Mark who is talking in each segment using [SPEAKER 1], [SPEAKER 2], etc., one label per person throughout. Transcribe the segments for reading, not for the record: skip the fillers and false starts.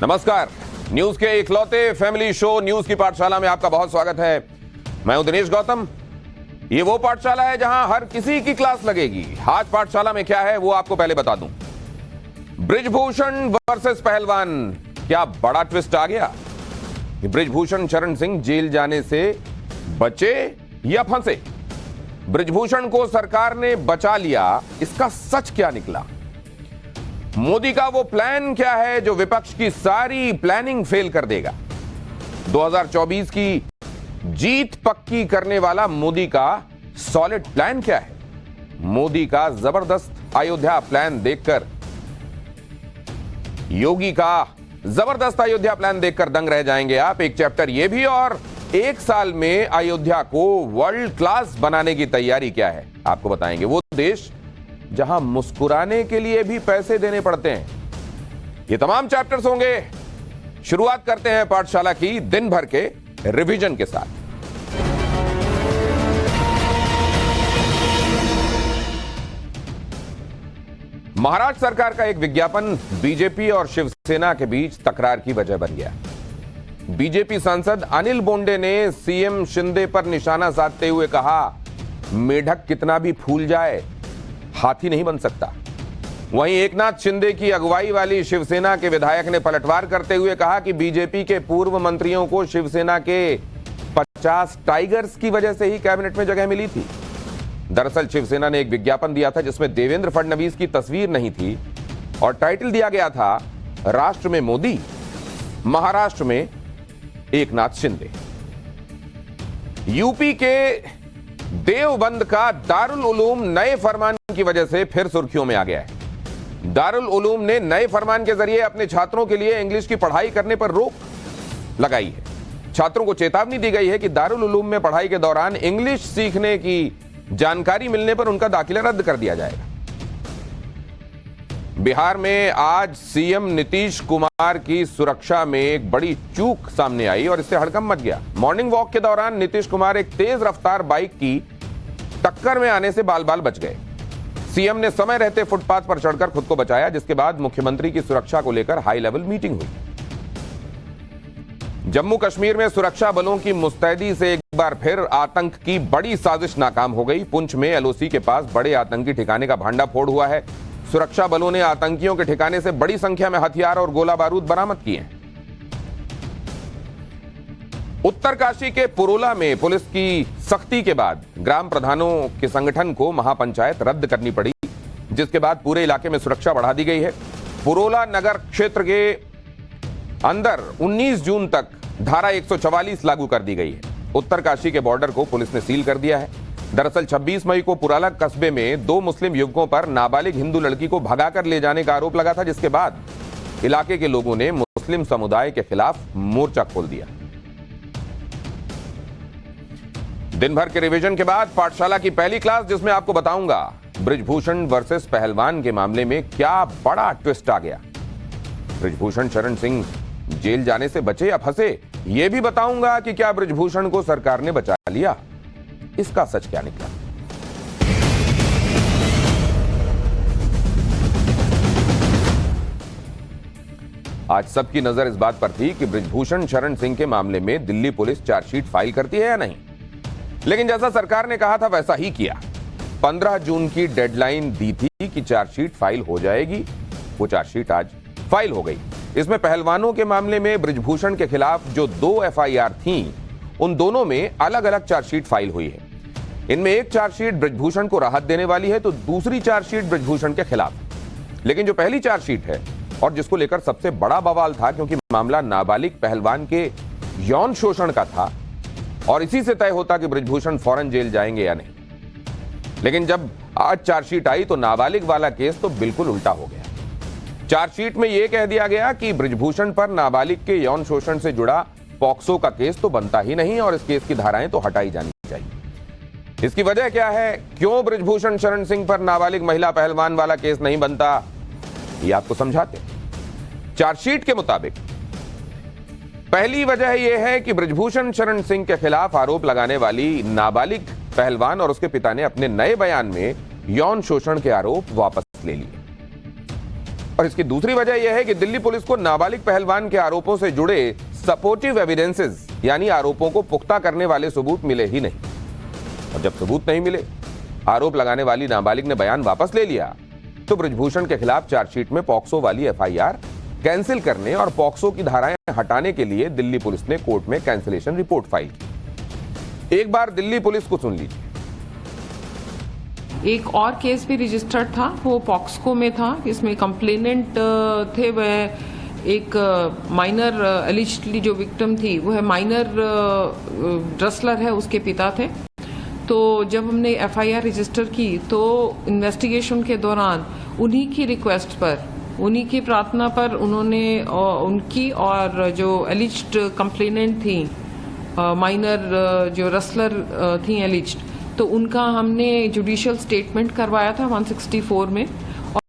[SPEAKER 1] नमस्कार। न्यूज के इकलौते फैमिली शो न्यूज की पाठशाला में आपका बहुत स्वागत है। मैं हूं दिनेश गौतम। ये वो पाठशाला है जहां हर किसी की क्लास लगेगी। आज पाठशाला में क्या है वो आपको पहले बता दूं। बृजभूषण वर्सेस पहलवान, क्या बड़ा ट्विस्ट आ गया। बृजभूषण शरण सिंह जेल जाने से बचे या फंसे। बृजभूषण को सरकार ने बचा लिया, इसका सच क्या निकला। मोदी का वो प्लान क्या है जो विपक्ष की सारी प्लानिंग फेल कर देगा। 2024 की जीत पक्की करने वाला मोदी का सॉलिड प्लान क्या है। मोदी का जबरदस्त अयोध्या प्लान देखकर, योगी का जबरदस्त अयोध्या प्लान देखकर दंग रह जाएंगे आप। एक चैप्टर ये भी, और एक साल में अयोध्या को वर्ल्ड क्लास बनाने की तैयारी क्या है आपको बताएंगे। वो देश जहां मुस्कुराने के लिए भी पैसे देने पड़ते हैं। ये तमाम चैप्टर्स होंगे। शुरुआत करते हैं पाठशाला की दिन भर के रिवीजन के साथ। महाराष्ट्र सरकार का एक विज्ञापन बीजेपी और शिवसेना के बीच तकरार की वजह बन गया। बीजेपी सांसद अनिल बोंडे ने सीएम शिंदे पर निशाना साधते हुए कहा, मेढक कितना भी फूल जाए हाथी नहीं बन सकता। वहीं एकनाथ शिंदे की अगुवाई वाली शिवसेना के विधायक ने पलटवार करते हुए कहा कि बीजेपी के पूर्व मंत्रियों को शिवसेना के 50 टाइगर्स की वजह से ही कैबिनेट में जगह मिली थी। दरअसल शिवसेना ने एक विज्ञापन दिया था जिसमें देवेंद्र फडणवीस की तस्वीर नहीं थी और टाइटल दिया गया था, राष्ट्र में मोदी, महाराष्ट्र में एकनाथ शिंदे। यूपी के देवबंद का दारुल उलूम नए फरमान की वजह से फिर सुर्खियों में आ गया है। दारुल उलूम ने नए फरमान के जरिए अपने छात्रों के लिए इंग्लिश की पढ़ाई करने पर रोक लगाई है। छात्रों को चेतावनी दी गई है कि दारुल उलूम में पढ़ाई के दौरान इंग्लिश सीखने की जानकारी मिलने पर उनका दाखिला रद्द कर दिया जाएगा। बिहार में आज सीएम नीतीश कुमार की सुरक्षा में एक बड़ी चूक सामने आई और इससे हड़कंप मच गया। मॉर्निंग वॉक के दौरान नीतीश कुमार एक तेज रफ्तार बाइक की टक्कर में आने से बाल बाल बच गए। सीएम ने समय रहते फुटपाथ पर चढ़कर खुद को बचाया, जिसके बाद मुख्यमंत्री की सुरक्षा को लेकर हाई लेवल मीटिंग हुई। जम्मू कश्मीर में सुरक्षा बलों की मुस्तैदी से एक बार फिर आतंक की बड़ी साजिश नाकाम हो गई। पुंछ में एलओसी के पास बड़े आतंकी ठिकाने का भांडाफोड़ हुआ है। सुरक्षा बलों ने आतंकियों के ठिकाने से बड़ी संख्या में हथियार और गोला बारूद बरामद किए हैं। उत्तरकाशी के पुरोला में पुलिस की सख्ती के बाद ग्राम प्रधानों के संगठन को महापंचायत रद्द करनी पड़ी, जिसके बाद पूरे इलाके में सुरक्षा बढ़ा दी गई है। पुरोला नगर क्षेत्र के अंदर 19 जून तक धारा 144 लागू कर दी गई है। उत्तरकाशी के बॉर्डर को पुलिस ने सील कर दिया है। दरअसल 26 मई को पुराला कस्बे में 2 मुस्लिम युवकों पर नाबालिग हिंदू लड़की को भगाकर ले जाने का आरोप लगा था, जिसके बाद इलाके के लोगों ने मुस्लिम समुदाय के खिलाफ मोर्चा खोल दिया। दिन भर के रिवीजन के बाद पाठशाला की पहली क्लास, जिसमें आपको बताऊंगा बृजभूषण वर्सेस पहलवान के मामले में क्या बड़ा ट्विस्ट आ गया। बृजभूषण शरण सिंह जेल जाने से बचे या फंसे, यह भी बताऊंगा कि क्या बृजभूषण को सरकार ने बचा लिया, इसका सच क्या निकला। आज सबकी नजर इस बात पर थी कि बृजभूषण शरण सिंह के मामले में दिल्ली पुलिस चार्जशीट फाइल करती है या नहीं। लेकिन जैसा सरकार ने कहा था वैसा ही किया। 15 जून की डेडलाइन दी थी कि चार्जशीट फाइल हो जाएगी। वो चार्जशीट आज फाइल हो गई। इसमें पहलवानों के मामले में बृजभूषण के खिलाफ जो 2 एफआईआर थीं, उन दोनों में अलग अलग चार्जशीट फाइल हुई है। इनमें एक चार्जशीट बृजभूषण को राहत देने वाली है तो दूसरी चार्जशीट बृजभूषण के खिलाफ। लेकिन जो पहली चार्जशीट है और जिसको लेकर सबसे बड़ा बवाल था, क्योंकि मामला नाबालिग पहलवान के यौन शोषण का था और इसी से तय होता कि बृजभूषण फौरन जेल जाएंगे या नहीं। लेकिन जब आज चार्जशीट आई तो नाबालिग वाला केस तो बिल्कुल उल्टा हो गया। चार्जशीट में यह कह दिया गया कि बृजभूषण पर नाबालिग के यौन शोषण से जुड़ा पॉक्सो का केस तो बनता ही नहीं और इस केस की धाराएं तो हटाई जानी चाहिए। इसकी वजह क्या है, क्यों बृजभूषण शरण सिंह पर नाबालिग महिला पहलवान वाला केस नहीं बनता, ये आपको समझाते। चार्जशीट के मुताबिक पहली वजह यह है कि बृजभूषण शरण सिंह के खिलाफ आरोप लगाने वाली नाबालिग पहलवान और उसके पिता ने अपने नए बयान में यौन शोषण के आरोप वापस ले लिए। और इसकी दूसरी वजह यह है कि दिल्ली पुलिस को नाबालिग पहलवान के आरोपों से जुड़े सपोर्टिव एविडेंसेस यानी आरोपों को पुख्ता करने वाले सबूत मिले ही नहीं। और जब सबूत नहीं मिले, आरोप लगाने वाली नाबालिग ने बयान वापस ले लिया, तो ब्रिजभूषण के खिलाफ चार्जशीट में पॉक्सो वाली एफआईआर कैंसिल करने और पॉक्सो की धाराएं हटाने के लिए दिल्ली पुलिस ने कोर्ट में कैंसिलेशन रिपोर्ट फाइल की। एक बार दिल्ली पुलिस को सुन लीजिए।
[SPEAKER 2] एक और केस भी रजिस्टर्ड था, वो पॉक्सको में था, इसमें कंप्लेनेंट थे वह एक माइनर एलिजिडली जो विक्टिम थी वो है माइनर रेसलर है, उसके पिता थे। तो जब हमने एफआईआर रजिस्टर की तो इन्वेस्टिगेशन के दौरान उन्हीं की रिक्वेस्ट पर, उन्हीं की प्रार्थना पर उन्होंने उनकी और जो एलिज्ड कंप्लेनेंट थी माइनर जो रेसलर थी एलिज्ड, तो उनका हमने जुडिशियल स्टेटमेंट करवाया था 164 में,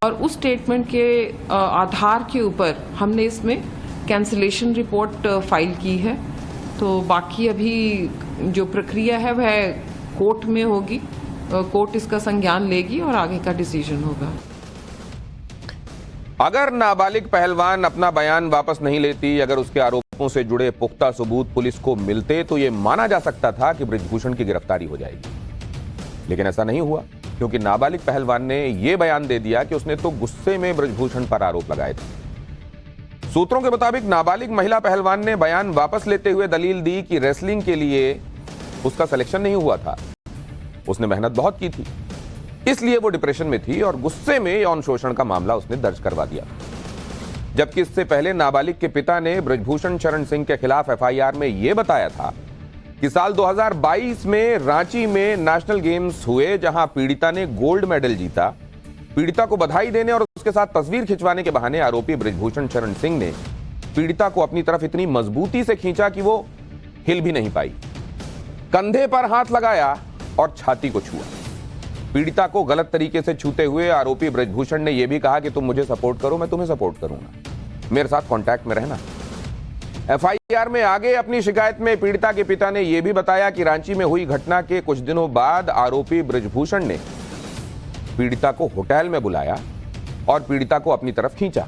[SPEAKER 2] और उस स्टेटमेंट के आधार के ऊपर हमने इसमें कैंसिलेशन रिपोर्ट फाइल की है। तो बाकी अभी जो प्रक्रिया है वह कोर्ट में होगी, कोर्ट इसका संज्ञान लेगी और आगे का डिसीजन होगा।
[SPEAKER 1] अगर नाबालिग पहलवान अपना बयान वापस नहीं लेती, अगर उसके आरोपों से जुड़े पुख्ता सबूत पुलिस को मिलते, तो यह माना जा सकता था कि ब्रिजभूषण की गिरफ्तारी हो जाएगी। लेकिन ऐसा नहीं हुआ, क्योंकि नाबालिग पहलवान ने यह बयान दे दिया कि उसने तो गुस्से में ब्रिजभूषण पर आरोप लगाए थे। सूत्रों के मुताबिक नाबालिग महिला पहलवान ने बयान वापस लेते हुए दलील दी कि रेसलिंग के लिए उसका सिलेक्शन नहीं हुआ था, उसने मेहनत बहुत की थी, इसलिए वो डिप्रेशन में थी और गुस्से में यौन शोषण का मामला उसने दर्ज करवा दिया। जबकि इससे पहले नाबालिग के पिता ने ब्रिजभूषण शरण सिंह के खिलाफ एफआईआर में यह बताया था कि साल 2022 में रांची में नेशनल गेम्स हुए, जहां पीड़िता ने गोल्ड मेडल जीता। पीड़िता को बधाई देने और उसके साथ तस्वीर खिंचवाने के बहाने आरोपी ब्रिजभूषण शरण सिंह ने पीड़िता को अपनी तरफ इतनी मजबूती से खींचा कि वो हिल भी नहीं पाई। कंधे पर हाथ लगाया और छाती को छुआ। पीड़िता को गलत तरीके से छूते हुए आरोपी ब्रिजभूषण ने यह भी कहा कि तुम मुझे सपोर्ट करो, मैं तुम्हें सपोर्ट करूंगा, मेरे साथ कांटेक्ट में रहना। एफआईआर में आगे अपनी शिकायत में पीड़िता के पिता ने यह भी बताया कि रांची में हुई घटना के कुछ दिनों बाद आरोपी ब्रिजभूषण ने पीड़िता को होटल में बुलाया और पीड़िता को अपनी तरफ खींचा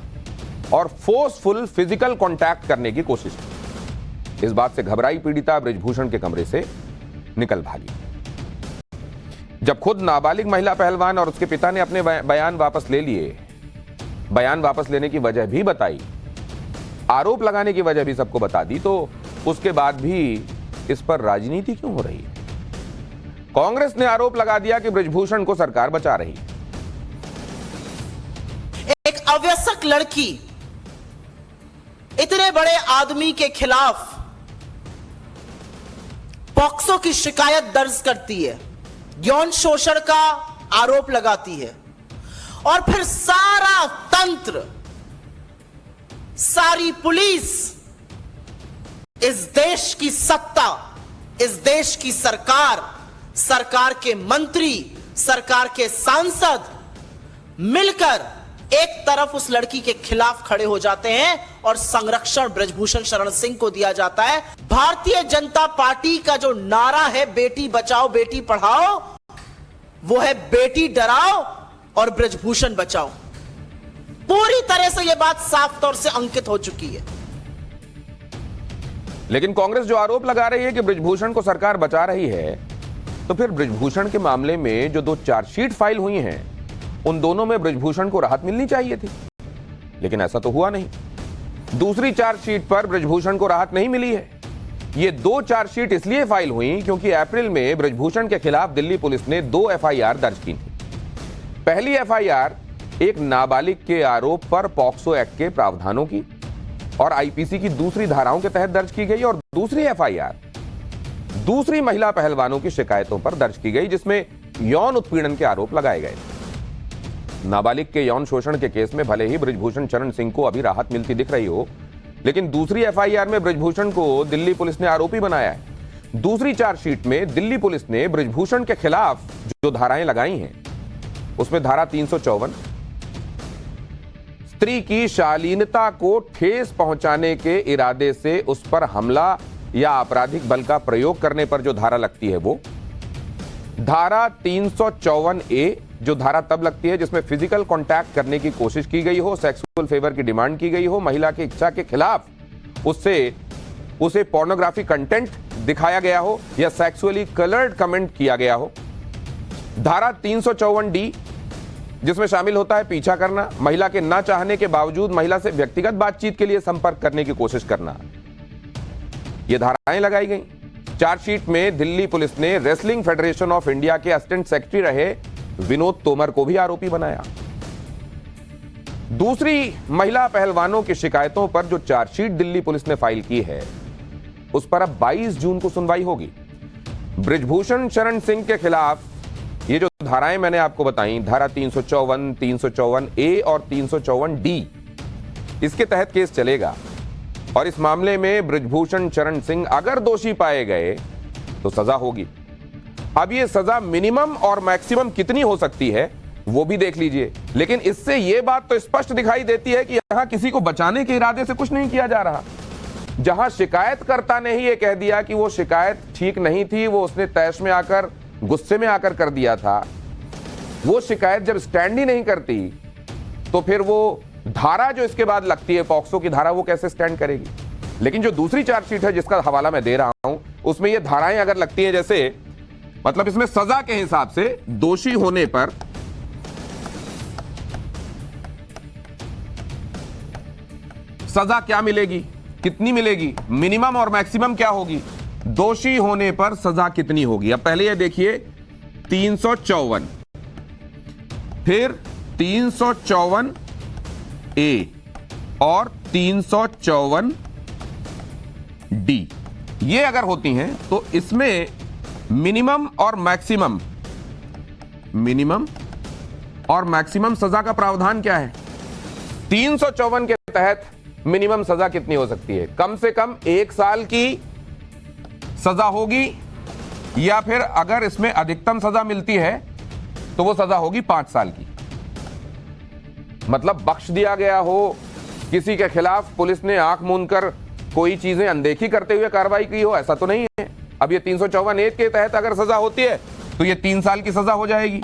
[SPEAKER 1] और फोर्सफुल फिजिकल कांटेक्ट करने की कोशिश की। इस बात से घबराई पीड़िता ब्रिजभूषण के कमरे से निकल भागी। जब खुद नाबालिग महिला पहलवान और उसके पिता ने अपने बयान वापस ले लिए, बयान वापस लेने की वजह भी बताई, आरोप लगाने की वजह भी सबको बता दी, तो उसके बाद भी इस पर राजनीति क्यों हो रही है? कांग्रेस ने आरोप लगा दिया कि ब्रिजभूषण को सरकार बचा रही है।
[SPEAKER 3] एक अवयस्क लड़की इतने बड़े आदमी के खिलाफ पॉक्सो की शिकायत दर्ज करती है, यौन शोषण का आरोप लगाती है, और फिर सारा तंत्र, सारी पुलिस, इस देश की सत्ता, इस देश की सरकार, सरकार के मंत्री, सरकार के सांसद मिलकर एक तरफ उस लड़की के खिलाफ खड़े हो जाते हैं और संरक्षण ब्रिजभूषण शरण सिंह को दिया जाता है। भारतीय जनता पार्टी का जो नारा है बेटी बचाओ बेटी पढ़ाओ, वो है बेटी डराओ और ब्रिजभूषण बचाओ। पूरी तरह से यह बात साफ तौर से अंकित हो चुकी है।
[SPEAKER 1] लेकिन कांग्रेस जो आरोप लगा रही है कि ब्रिजभूषण को सरकार बचा रही है, तो फिर ब्रिजभूषण के मामले में जो 2 चार्जशीट फाइल हुई हैं, उन दोनों में ब्रिजभूषण को राहत मिलनी चाहिए थी, लेकिन ऐसा तो हुआ नहीं। दूसरी चार्जशीट पर ब्रिजभूषण को राहत नहीं मिली है। ये 2 चार्जशीट इसलिए फाइल हुई क्योंकि अप्रैल में ब्रिजभूषण के खिलाफ दिल्ली पुलिस ने 2 एफआईआर दर्ज की थी। पहली एफआईआर एक नाबालिग के आरोप पर पॉक्सो एक्ट के प्रावधानों की और आईपीसी की दूसरी धाराओं के तहत दर्ज की गई, और दूसरी एफआईआर दूसरी महिला पहलवानों की शिकायतों पर दर्ज की गई, जिसमें यौन उत्पीड़न के आरोप लगाए गए। नाबालिग के यौन शोषण के केस में भले ही ब्रिजभूषण शरण सिंह को अभी राहत मिलती दिख रही हो, लेकिन दूसरी एफआईआर में ब्रिजभूषण को दिल्ली पुलिस ने आरोपी बनाया है। दूसरी चार्जशीट में दिल्ली पुलिस ने ब्रिजभूषण के खिलाफ जो धाराएं लगाई हैं, उसमें धारा 354 स्त्री की शालीनता को ठेस पहुंचाने के इरादे से उस पर हमला या आपराधिक बल का प्रयोग करने पर जो धारा लगती है, वो धारा 354A जो धारा तब लगती है जिसमें फिजिकल कांटेक्ट करने की कोशिश की गई हो, सेक्सुअल फेवर की डिमांड की गई हो, महिला की इच्छा के खिलाफ उसे पोर्नोग्राफी कंटेंट दिखाया गया हो या सेक्सुअली कलर्ड कमेंट किया गया हो। धारा 354D जिसमें शामिल होता है पीछा करना, महिला के ना चाहने के बावजूद महिला से व्यक्तिगत बातचीत के लिए संपर्क करने की कोशिश करना, ये धाराएं लगाई गई। चार्जशीट में दिल्ली पुलिस ने रेसलिंग फेडरेशन ऑफ इंडिया के असिस्टेंट सेक्रेटरी रहे विनोद तोमर को भी आरोपी बनाया। दूसरी महिला पहलवानों की शिकायतों पर जो चार्जशीट दिल्ली पुलिस ने फाइल की है उस पर अब 22 जून को सुनवाई होगी। बृजभूषण शरण सिंह के खिलाफ ये जो धाराएं मैंने आपको बताई, धारा 354, 354A और 354D, इसके तहत केस चलेगा और इस मामले में बृजभूषण शरण सिंह अगर दोषी पाए गए तो सजा होगी। अब ये सजा मिनिमम और मैक्सिमम कितनी हो सकती है वो भी देख लीजिए, लेकिन इससे ये बात तो स्पष्ट दिखाई देती है कि यहां किसी को बचाने के इरादे से कुछ नहीं किया जा रहा। जहां शिकायतकर्ता ने ही ये कह दिया कि वो शिकायत ठीक नहीं थी, वो उसने तैश में आकर गुस्से में आकर कर दिया था, वो शिकायत जब स्टैंड ही नहीं करती तो फिर वो धारा जो इसके बाद लगती है पॉक्सो की धारा, वो कैसे स्टैंड करेगी। लेकिन जो दूसरी चार्जशीट है जिसका हवाला मैं दे रहा हूं उसमें ये धाराएं अगर लगती है, जैसे मतलब इसमें सजा के हिसाब से दोषी होने पर सजा क्या मिलेगी, कितनी मिलेगी, मिनिमम और मैक्सिमम क्या होगी, दोषी होने पर सजा कितनी होगी। अब पहले ये देखिए 354, फिर 354A और 354D, ये अगर होती हैं तो इसमें मिनिमम और मैक्सिमम सजा का प्रावधान क्या है। 354 के तहत मिनिमम सजा कितनी हो सकती है, कम से कम 1 साल की सजा होगी, या फिर अगर इसमें अधिकतम सजा मिलती है तो वो सजा होगी 5 साल की। मतलब बख्श दिया गया हो, किसी के खिलाफ पुलिस ने आंख मूंद कर कोई चीजें अनदेखी करते हुए कार्रवाई की हो, ऐसा तो नहीं है। अब ये 354A के तहत अगर सजा होती है तो ये 3 साल की सजा हो जाएगी,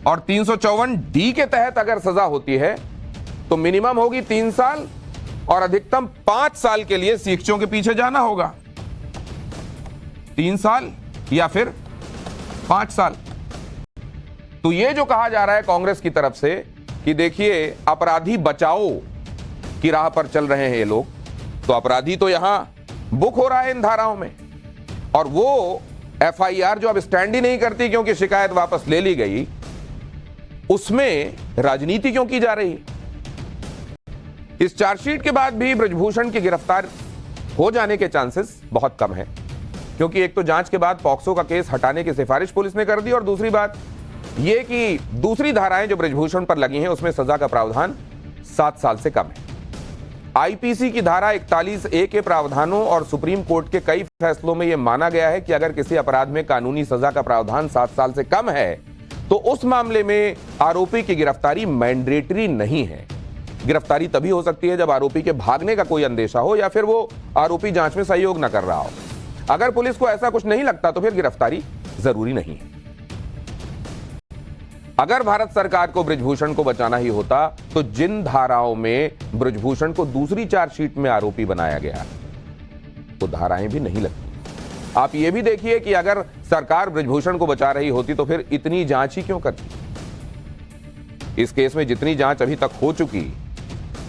[SPEAKER 1] और 354D के तहत अगर सजा होती है तो मिनिमम होगी 3 साल और अधिकतम 5 साल के लिए शिक्षकों के पीछे जाना होगा। 3 साल या फिर 5 साल। तो ये जो कहा जा रहा है कांग्रेस की तरफ से कि देखिए अपराधी बचाओ की राह पर चल रहे हैं ये लोग, तो अपराधी तो यहां बुक हो रहा है इन धाराओं में, और वो FIR जो अब स्टैंड ही नहीं करती क्योंकि शिकायत वापस ले ली गई, उसमें राजनीति क्यों की जा रही है। इस चार्जशीट के बाद भी बृजभूषण की गिरफ्तार हो जाने के चांसेस बहुत कम है, क्योंकि एक तो जांच के बाद पॉक्सो का केस हटाने की सिफारिश पुलिस ने कर दी, और दूसरी बात यह कि दूसरी धाराएं जो बृजभूषण पर लगी हैं उसमें सजा का प्रावधान 7 साल से कम है। IPC की धारा 41A के प्रावधानों और सुप्रीम कोर्ट के कई फैसलों में यह माना गया है कि अगर किसी अपराध में कानूनी सजा का प्रावधान 7 साल से कम है तो उस मामले में आरोपी की गिरफ्तारी मैंडेटरी नहीं है। गिरफ्तारी तभी हो सकती है जब आरोपी के भागने का कोई अंदेशा हो या फिर वो आरोपी जांच में सहयोग न कर रहा हो। अगर पुलिस को ऐसा कुछ नहीं लगता तो फिर गिरफ्तारी जरूरी नहीं है। अगर भारत सरकार को बृजभूषण को बचाना ही होता तो जिन धाराओं में बृजभूषण को दूसरी चार्जशीट में आरोपी बनाया गया तो धाराएं भी नहीं लगती। आप ये भी देखिए कि अगर सरकार बृजभूषण को बचा रही होती तो फिर इतनी जांच ही क्यों करती। इस केस में जितनी जांच अभी तक हो चुकी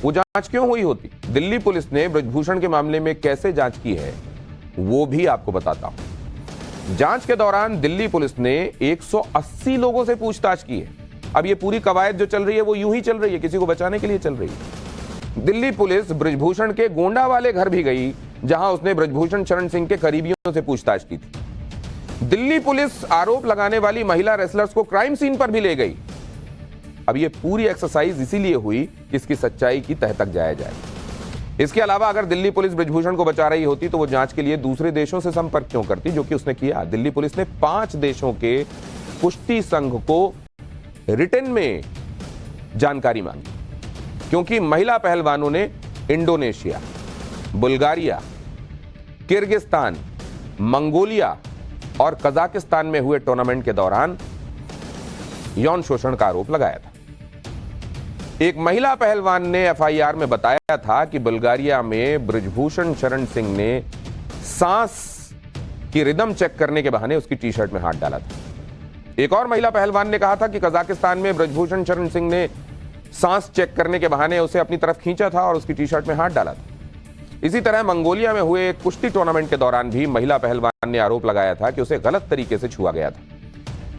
[SPEAKER 1] वो जांच क्यों हुई होती। दिल्ली पुलिस ने बृजभूषण के मामले में कैसे जांच की है वो भी आपको बताता हूं। जांच के दौरान दिल्ली पुलिस ने 180 लोगों से पूछताछ की है। अब ये पूरी कवायद जो चल रही है वो यूं ही चल रही है, किसी को बचाने के लिए चल रही है। दिल्ली पुलिस बृजभूषण के गोंडा वाले घर भी गई जहां उसने बृजभूषण शरण सिंह के करीबियों से पूछताछ की थी। दिल्ली पुलिस आरोप लगाने वाली महिला रेसलर्स को क्राइम सीन पर भी ले गई। अब ये पूरी एक्सरसाइज इसीलिए हुई कि इसकी सच्चाई की तह तक जाया जाए। इसके अलावा अगर दिल्ली पुलिस बृजभूषण को बचा रही होती तो वो जांच के लिए दूसरे देशों से संपर्क क्यों करती, जो कि उसने किया। दिल्ली पुलिस ने 5 देशों के कुश्ती संघ को रिटन में जानकारी मांगी, क्योंकि महिला पहलवानों ने इंडोनेशिया, बुल्गारिया, किर्गिस्तान, मंगोलिया और कजाकिस्तान में हुए टूर्नामेंट के दौरान यौन शोषण का आरोप लगाया था। एक महिला पहलवान ने एफआईआर में बताया था कि बुल्गारिया में बृजभूषण शरण सिंह ने सांस की रिदम चेक करने के बहाने उसकी टी शर्ट में हाथ डाला था। एक और महिला पहलवान ने कहा था कि कजाकिस्तान में बृजभूषण शरण सिंह ने सांस चेक करने के बहाने उसे अपनी तरफ खींचा था और उसकी टी शर्ट में हाथ डाला था। इसी तरह मंगोलिया में हुए एक कुश्ती टूर्नामेंट के दौरान भी महिला पहलवान ने आरोप लगाया था कि उसे गलत तरीके से छुआ गया था।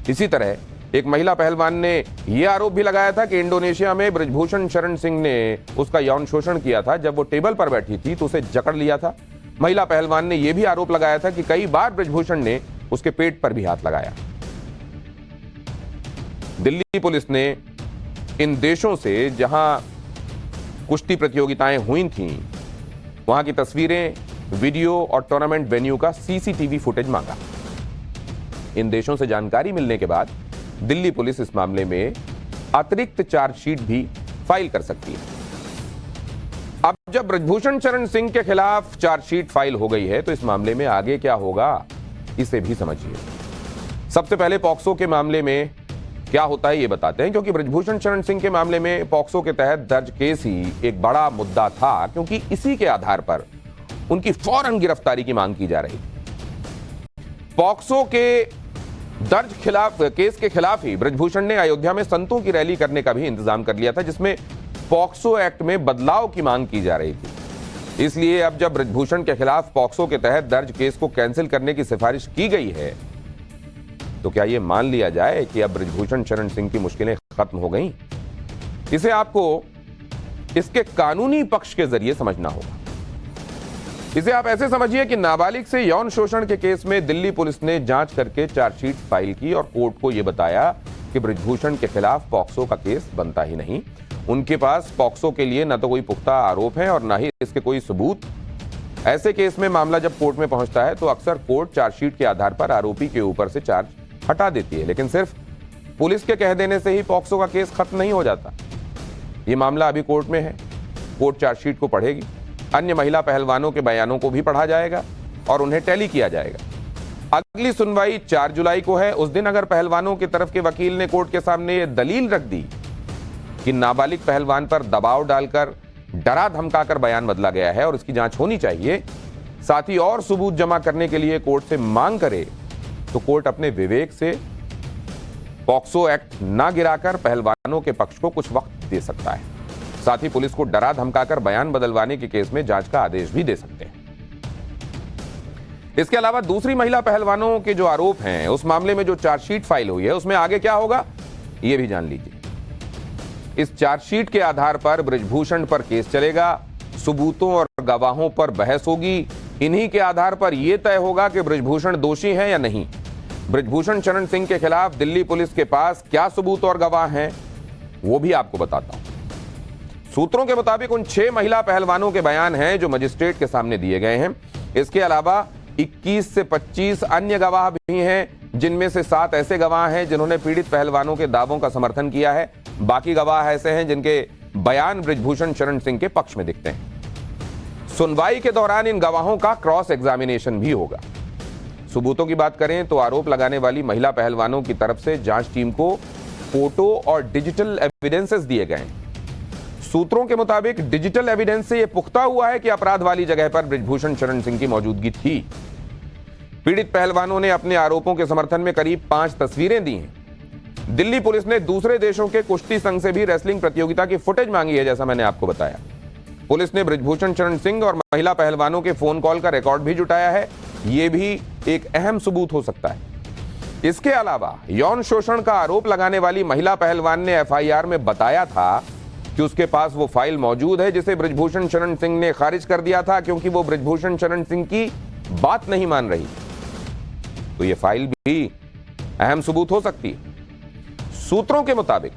[SPEAKER 1] इसी तरह एक महिला पहलवान ने यह आरोप भी लगाया था कि इंडोनेशिया में बृजभूषण शरण सिंह ने उसका यौन शोषण किया था। जब वो टेबल पर बैठी थी तो उसे जकड़ लिया था। महिला पहलवान ने यह भी आरोप लगाया था कि कई बार बृजभूषण ने उसके पेट पर भी हाथ लगाया। दिल्ली पुलिस ने इन देशों से जहां कुश्ती प्रतियोगिताएं हुई थीं, वहां की तस्वीरें, वीडियो और टूर्नामेंट वेन्यू का सीसीटीवी फुटेज मांगा। इन देशों से जानकारी मिलने के बाद दिल्ली पुलिस इस मामले में अतिरिक्त चार्जशीट भी फाइल कर सकती है। अब जब बृजभूषण शरण सिंह के खिलाफ चार्जशीट फाइल हो गई है तो इस मामले में आगे क्या होगा, इसे भी समझिए। सबसे पहले पॉक्सो के मामले में क्या होता है ये बताते हैं, क्योंकि बृजभूषण शरण सिंह के मामले में पॉक्सो के तहत दर्ज केस ही एक बड़ा मुद्दा था, क्योंकि इसी के आधार पर उनकी फौरन गिरफ्तारी की मांग की जा रही थी। पॉक्सो के दर्ज केस के खिलाफ ही बृजभूषण ने अयोध्या में संतों की रैली करने का भी इंतजाम कर लिया था, जिसमें पॉक्सो एक्ट में बदलाव की मांग की जा रही थी। इसलिए अब जब बृजभूषण के खिलाफ पॉक्सो के तहत दर्ज केस को कैंसिल करने की सिफारिश की गई है, तो क्या यह मान लिया जाए कि अब बृजभूषण शरण सिंह की मुश्किलें खत्म हो गईं? इसे आपको इसके कानूनी पक्ष के जरिए समझना होगा। इसे आप ऐसे समझिए कि नाबालिग से यौन शोषण के केस में दिल्ली पुलिस ने जांच करके चार्जशीट फाइल की और कोर्ट को यह बताया कि बृजभूषण के खिलाफ पॉक्सो का केस बनता ही नहीं। उनके पास पॉक्सो के लिए न तो कोई पुख्ता आरोप है और न ही इसके कोई सबूत। ऐसे केस में मामला जब कोर्ट में पहुंचता है तो अक्सर कोर्ट चार्जशीट के आधार पर आरोपी के ऊपर से चार्ज हटा देती है, लेकिन सिर्फ पुलिस के कह देने से ही पॉक्सो का केस खत्म नहीं हो जाता। यह मामला अभी कोर्ट में है, कोर्ट चार्जशीट को पढ़ेगी, अन्य महिला पहलवानों के बयानों को भी पढ़ा जाएगा और उन्हें टैली किया जाएगा। अगली सुनवाई 4 जुलाई को है। उस दिन अगर पहलवानों की तरफ के वकील ने कोर्ट के सामने यह दलील रख दी कि नाबालिग पहलवान पर दबाव डालकर, डरा धमकाकर बयान बदला गया है और इसकी जांच होनी चाहिए, साथ ही और सबूत जमा करने के लिए कोर्ट से मांग करे, तो कोर्ट अपने विवेक से पॉक्सो एक्ट ना गिराकर पहलवानों के पक्ष को कुछ वक्त दे सकता है। साथ ही पुलिस को डरा धमकाकर बयान बदलवाने के केस में जांच का आदेश भी दे सकते हैं। इसके अलावा दूसरी महिला पहलवानों के जो आरोप हैं, उस मामले में जो चार्जशीट फाइल हुई है, उसमें आगे क्या होगा यह भी जान लीजिए। इस चार्जशीट के आधार पर बृजभूषण पर केस चलेगा, सबूतों और गवाहों पर बहस होगी। इन्हीं के आधार पर यह तय होगा कि बृजभूषण दोषी हैं या नहीं। बृजभूषण शरण सिंह के खिलाफ दिल्ली पुलिस के पास क्या सबूत और गवाह हैं, वो भी आपको बताता हूं। सूत्रों के मुताबिक उन 6 महिला पहलवानों के बयान हैं जो मजिस्ट्रेट के सामने दिए गए हैं। इसके अलावा 21 से 25 अन्य गवाह भी हैं, जिनमें से 7 ऐसे गवाह हैं जिन्होंने पीड़ित पहलवानों के दावों का समर्थन किया है। बाकी गवाह ऐसे हैं जिनके बयान बृजभूषण शरण सिंह के पक्ष में दिखते हैं। सुनवाई के दौरान इन गवाहों का क्रॉस एग्जामिनेशन भी होगा। सबूतों की बात करें तो आरोप लगाने वाली महिला पहलवानों की तरफ से जांच टीम को फोटो और डिजिटल एविडेंसेस दिए गए। सूत्रों के मुताबिक डिजिटल एविडेंस से यह पुख्ता हुआ है कि अपराध वाली जगह पर बृजभूषण शरण सिंह की मौजूदगी थी। पीड़ित पहलवानों ने अपने आरोपों के समर्थन में करीब 5 तस्वीरें दी हैं। दिल्ली पुलिस ने दूसरे देशों के कुश्ती संघ से भी रेसलिंग प्रतियोगिता की फुटेज मांगी है, जैसा मैंने आपको बताया। पुलिस ने बृजभूषण शरण सिंह और महिला पहलवानों के फोन कॉल का रिकॉर्ड भी जुटाया है। यह भी एक अहम सबूत हो सकता है। इसके अलावा यौन शोषण का आरोप लगाने वाली महिला पहलवान ने एफआईआर में बताया था कि उसके पास वो फाइल मौजूद है जिसे बृजभूषण शरण सिंह ने खारिज कर दिया था, क्योंकि वो बृजभूषण शरण सिंह की बात नहीं मान रही। तो ये फाइल भी अहम सबूत हो सकती है। सूत्रों के मुताबिक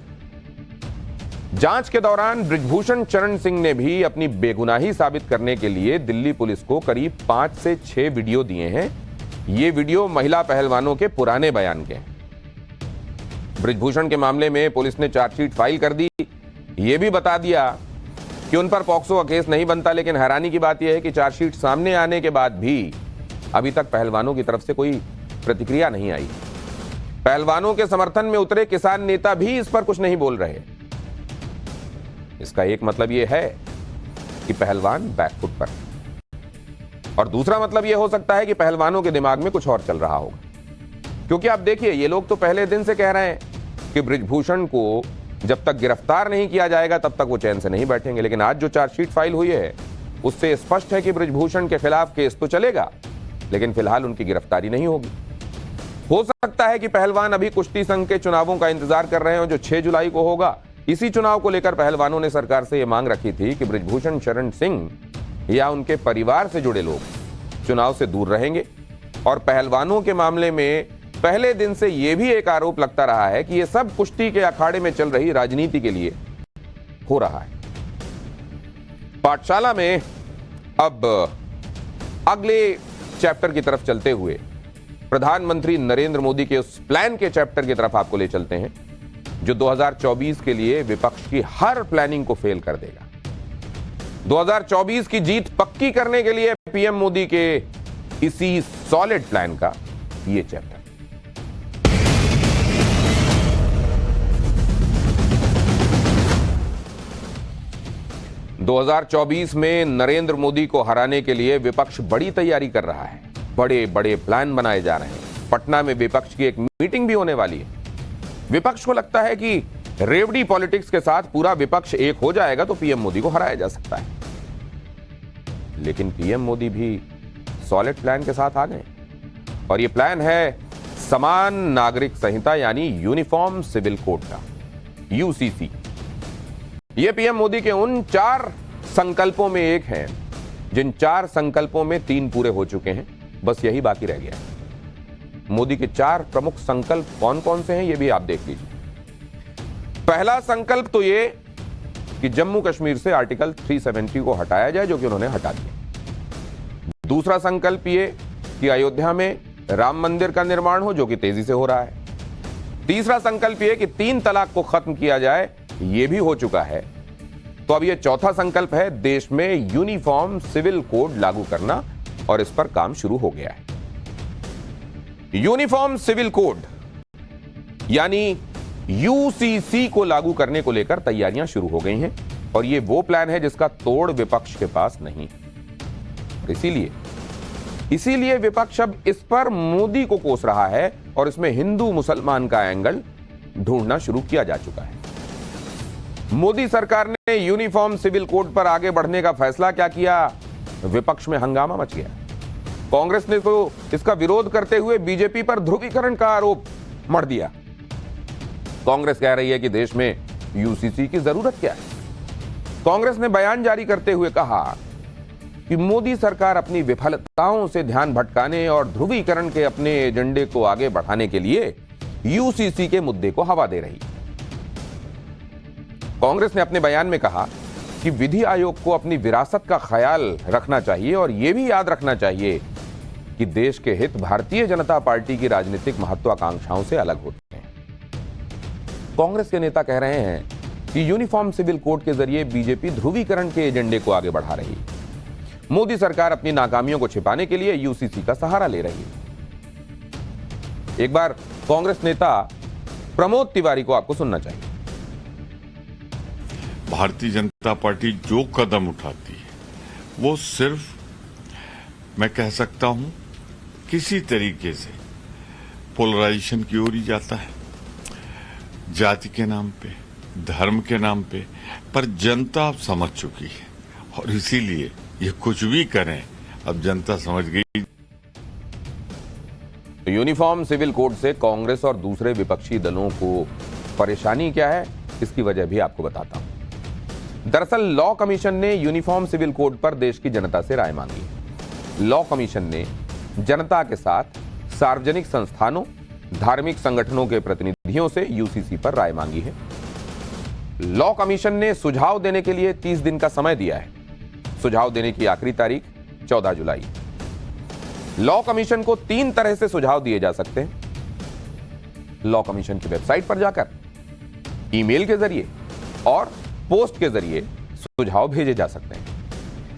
[SPEAKER 1] जांच के दौरान बृजभूषण शरण सिंह ने भी अपनी बेगुनाही साबित करने के लिए दिल्ली पुलिस को करीब 5 से 6 वीडियो दिए हैं। ये वीडियो महिला पहलवानों के पुराने बयान के हैं। बृजभूषण के मामले में पुलिस ने चार्जशीट फाइल कर दी। यह भी बता दिया कि उन पर पॉक्सो का केस नहीं बनता, लेकिन हैरानी की बात यह है कि चार्जशीट सामने आने के बाद भी अभी तक पहलवानों की तरफ से कोई प्रतिक्रिया नहीं आई। पहलवानों के समर्थन में उतरे किसान नेता भी इस पर कुछ नहीं बोल रहे। इसका एक मतलब यह है कि पहलवान बैकफुट पर, और दूसरा मतलब यह हो सकता है कि पहलवानों के दिमाग में कुछ और चल रहा होगा। क्योंकि आप देखिए, ये लोग तो पहले दिन से कह रहे हैं कि बृजभूषण को जब तक गिरफ्तार नहीं किया जाएगा तब तक वो चैन से नहीं बैठेंगे। लेकिन आज जो चार्जशीट फाइल हुई है उससे स्पष्ट है कि बृजभूषण के खिलाफ केस तो चलेगा, लेकिन फिलहाल उनकी गिरफ्तारी नहीं होगी। हो सकता है कि पहलवान अभी कुश्ती संघ के चुनावों का इंतजार कर रहे हो जो 6 जुलाई को होगा। इसी चुनाव को लेकर पहलवानों ने सरकार से यह मांग रखी थी कि बृजभूषण शरण सिंह या उनके परिवार से जुड़े लोग चुनाव से दूर रहेंगे। और पहलवानों के मामले में पहले दिन से यह भी एक आरोप लगता रहा है कि यह सब कुश्ती के अखाड़े में चल रही राजनीति के लिए हो रहा है। पाठशाला में अब अगले चैप्टर की तरफ चलते हुए प्रधानमंत्री नरेंद्र मोदी के उस प्लान के चैप्टर की तरफ आपको ले चलते हैं जो 2024 के लिए विपक्ष की हर प्लानिंग को फेल कर देगा। 2024 की जीत पक्की करने के लिए पीएम मोदी के इसी सॉलिड प्लान का ये चैप्टर। दो 2024 में नरेंद्र मोदी को हराने के लिए विपक्ष बड़ी तैयारी कर रहा है। बड़े बड़े प्लान बनाए जा रहे हैं। पटना में विपक्ष की एक मीटिंग भी होने वाली है। विपक्ष को लगता है कि रेवड़ी पॉलिटिक्स के साथ पूरा विपक्ष एक हो जाएगा तो पीएम मोदी को हराया जा सकता है। लेकिन पीएम मोदी भी सॉलिड प्लान के साथ आ गए और यह प्लान है समान नागरिक संहिता यानी यूनिफॉर्म सिविल कोड का, यूसीसी। यह पीएम मोदी के उन 4 संकल्पों में एक है जिन 4 संकल्पों में 3 पूरे हो चुके हैं, बस यही बाकी रह गया है। मोदी के 4 प्रमुख संकल्प कौन कौन से हैं यह भी आप देख लीजिए। पहला संकल्प तो यह कि जम्मू कश्मीर से आर्टिकल 370 को हटाया जाए, जो कि उन्होंने हटा दिया। दूसरा संकल्प यह कि अयोध्या में राम मंदिर का निर्माण हो, जो कि तेजी से हो रहा है। तीसरा संकल्प यह कि 3 तलाक को खत्म किया जाए, यह भी हो चुका है। तो अब यह चौथा संकल्प है देश में यूनिफॉर्म सिविल कोड लागू करना, और इस पर काम शुरू हो गया है। यूनिफॉर्म सिविल कोड यानी यूसीसी को लागू करने को लेकर तैयारियां शुरू हो गई हैं, और यह वो प्लान है जिसका तोड़ विपक्ष के पास नहीं है। इसीलिए विपक्ष अब इस पर मोदी को कोस रहा है और इसमें हिंदू मुसलमान का एंगल ढूंढना शुरू किया जा चुका है। मोदी सरकार ने यूनिफॉर्म सिविल कोड पर आगे बढ़ने का फैसला क्या किया, विपक्ष में हंगामा मच गया। कांग्रेस ने तो इसका विरोध करते हुए बीजेपी पर ध्रुवीकरण का आरोप मढ़ दिया। कांग्रेस कह रही है कि देश में यूसीसी की जरूरत क्या है। कांग्रेस ने बयान जारी करते हुए कहा कि मोदी सरकार अपनी विफलताओं से ध्यान भटकाने और ध्रुवीकरण के अपने एजेंडे को आगे बढ़ाने के लिए यूसीसी के मुद्दे को हवा दे रही है। कांग्रेस ने अपने बयान में कहा कि विधि आयोग को अपनी विरासत का ख्याल रखना चाहिए और यह भी याद रखना चाहिए कि देश के हित भारतीय जनता पार्टी की राजनीतिक महत्वाकांक्षाओं से अलग होते हैं। कांग्रेस के नेता कह रहे हैं कि यूनिफॉर्म सिविल कोड के जरिए बीजेपी ध्रुवीकरण के एजेंडे को आगे बढ़ा रही है। मोदी सरकार अपनी नाकामियों को छिपाने के लिए यूसीसी का सहारा ले रही है। एक बार कांग्रेस नेता प्रमोद तिवारी को आपको सुनना चाहिए।
[SPEAKER 4] भारतीय जनता पार्टी जो कदम उठाती है वो सिर्फ मैं कह सकता हूं किसी तरीके से पोलराइजेशन की ओर ही जाता है, जाति के नाम पे, धर्म के नाम पे। पर जनता अब समझ चुकी है और इसीलिए ये कुछ भी करें अब जनता समझ गई।
[SPEAKER 1] तो यूनिफॉर्म सिविल कोड से कांग्रेस और दूसरे विपक्षी दलों को परेशानी क्या है, इसकी वजह भी आपको बताता हूं। दरअसल लॉ कमीशन ने यूनिफॉर्म सिविल कोड पर देश की जनता से राय मांगी है। लॉ कमीशन ने जनता के साथ सार्वजनिक संस्थानों, धार्मिक संगठनों के प्रतिनिधियों से यूसीसी पर राय मांगी है। लॉ कमीशन ने सुझाव देने के लिए 30 दिन का समय दिया है। सुझाव देने की आखिरी तारीख 14 जुलाई। लॉ कमीशन को 3 तरह से सुझाव दिए जा सकते हैं। लॉ कमीशन की वेबसाइट पर जाकर, ईमेल के जरिए और पोस्ट के जरिए सुझाव भेजे जा सकते हैं।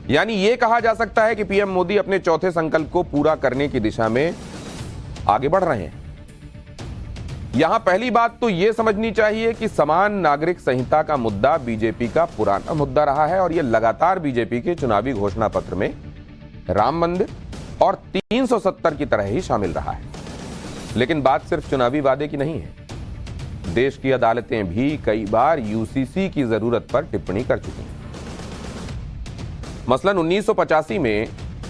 [SPEAKER 1] यानी यह कहा जा सकता है कि पीएम मोदी अपने चौथे संकल्प को पूरा करने की दिशा में आगे बढ़ रहे हैं। यहां पहली बात तो यह समझनी चाहिए कि समान नागरिक संहिता का मुद्दा बीजेपी का पुराना मुद्दा रहा है और यह लगातार बीजेपी के चुनावी घोषणा पत्र में राम मंदिर और 370 की तरह ही शामिल रहा है। लेकिन बात सिर्फ चुनावी वादे की नहीं है। देश की अदालतें भी कई बार यूसीसी की जरूरत पर टिप्पणी कर चुकी हैं। मसलन 1985 में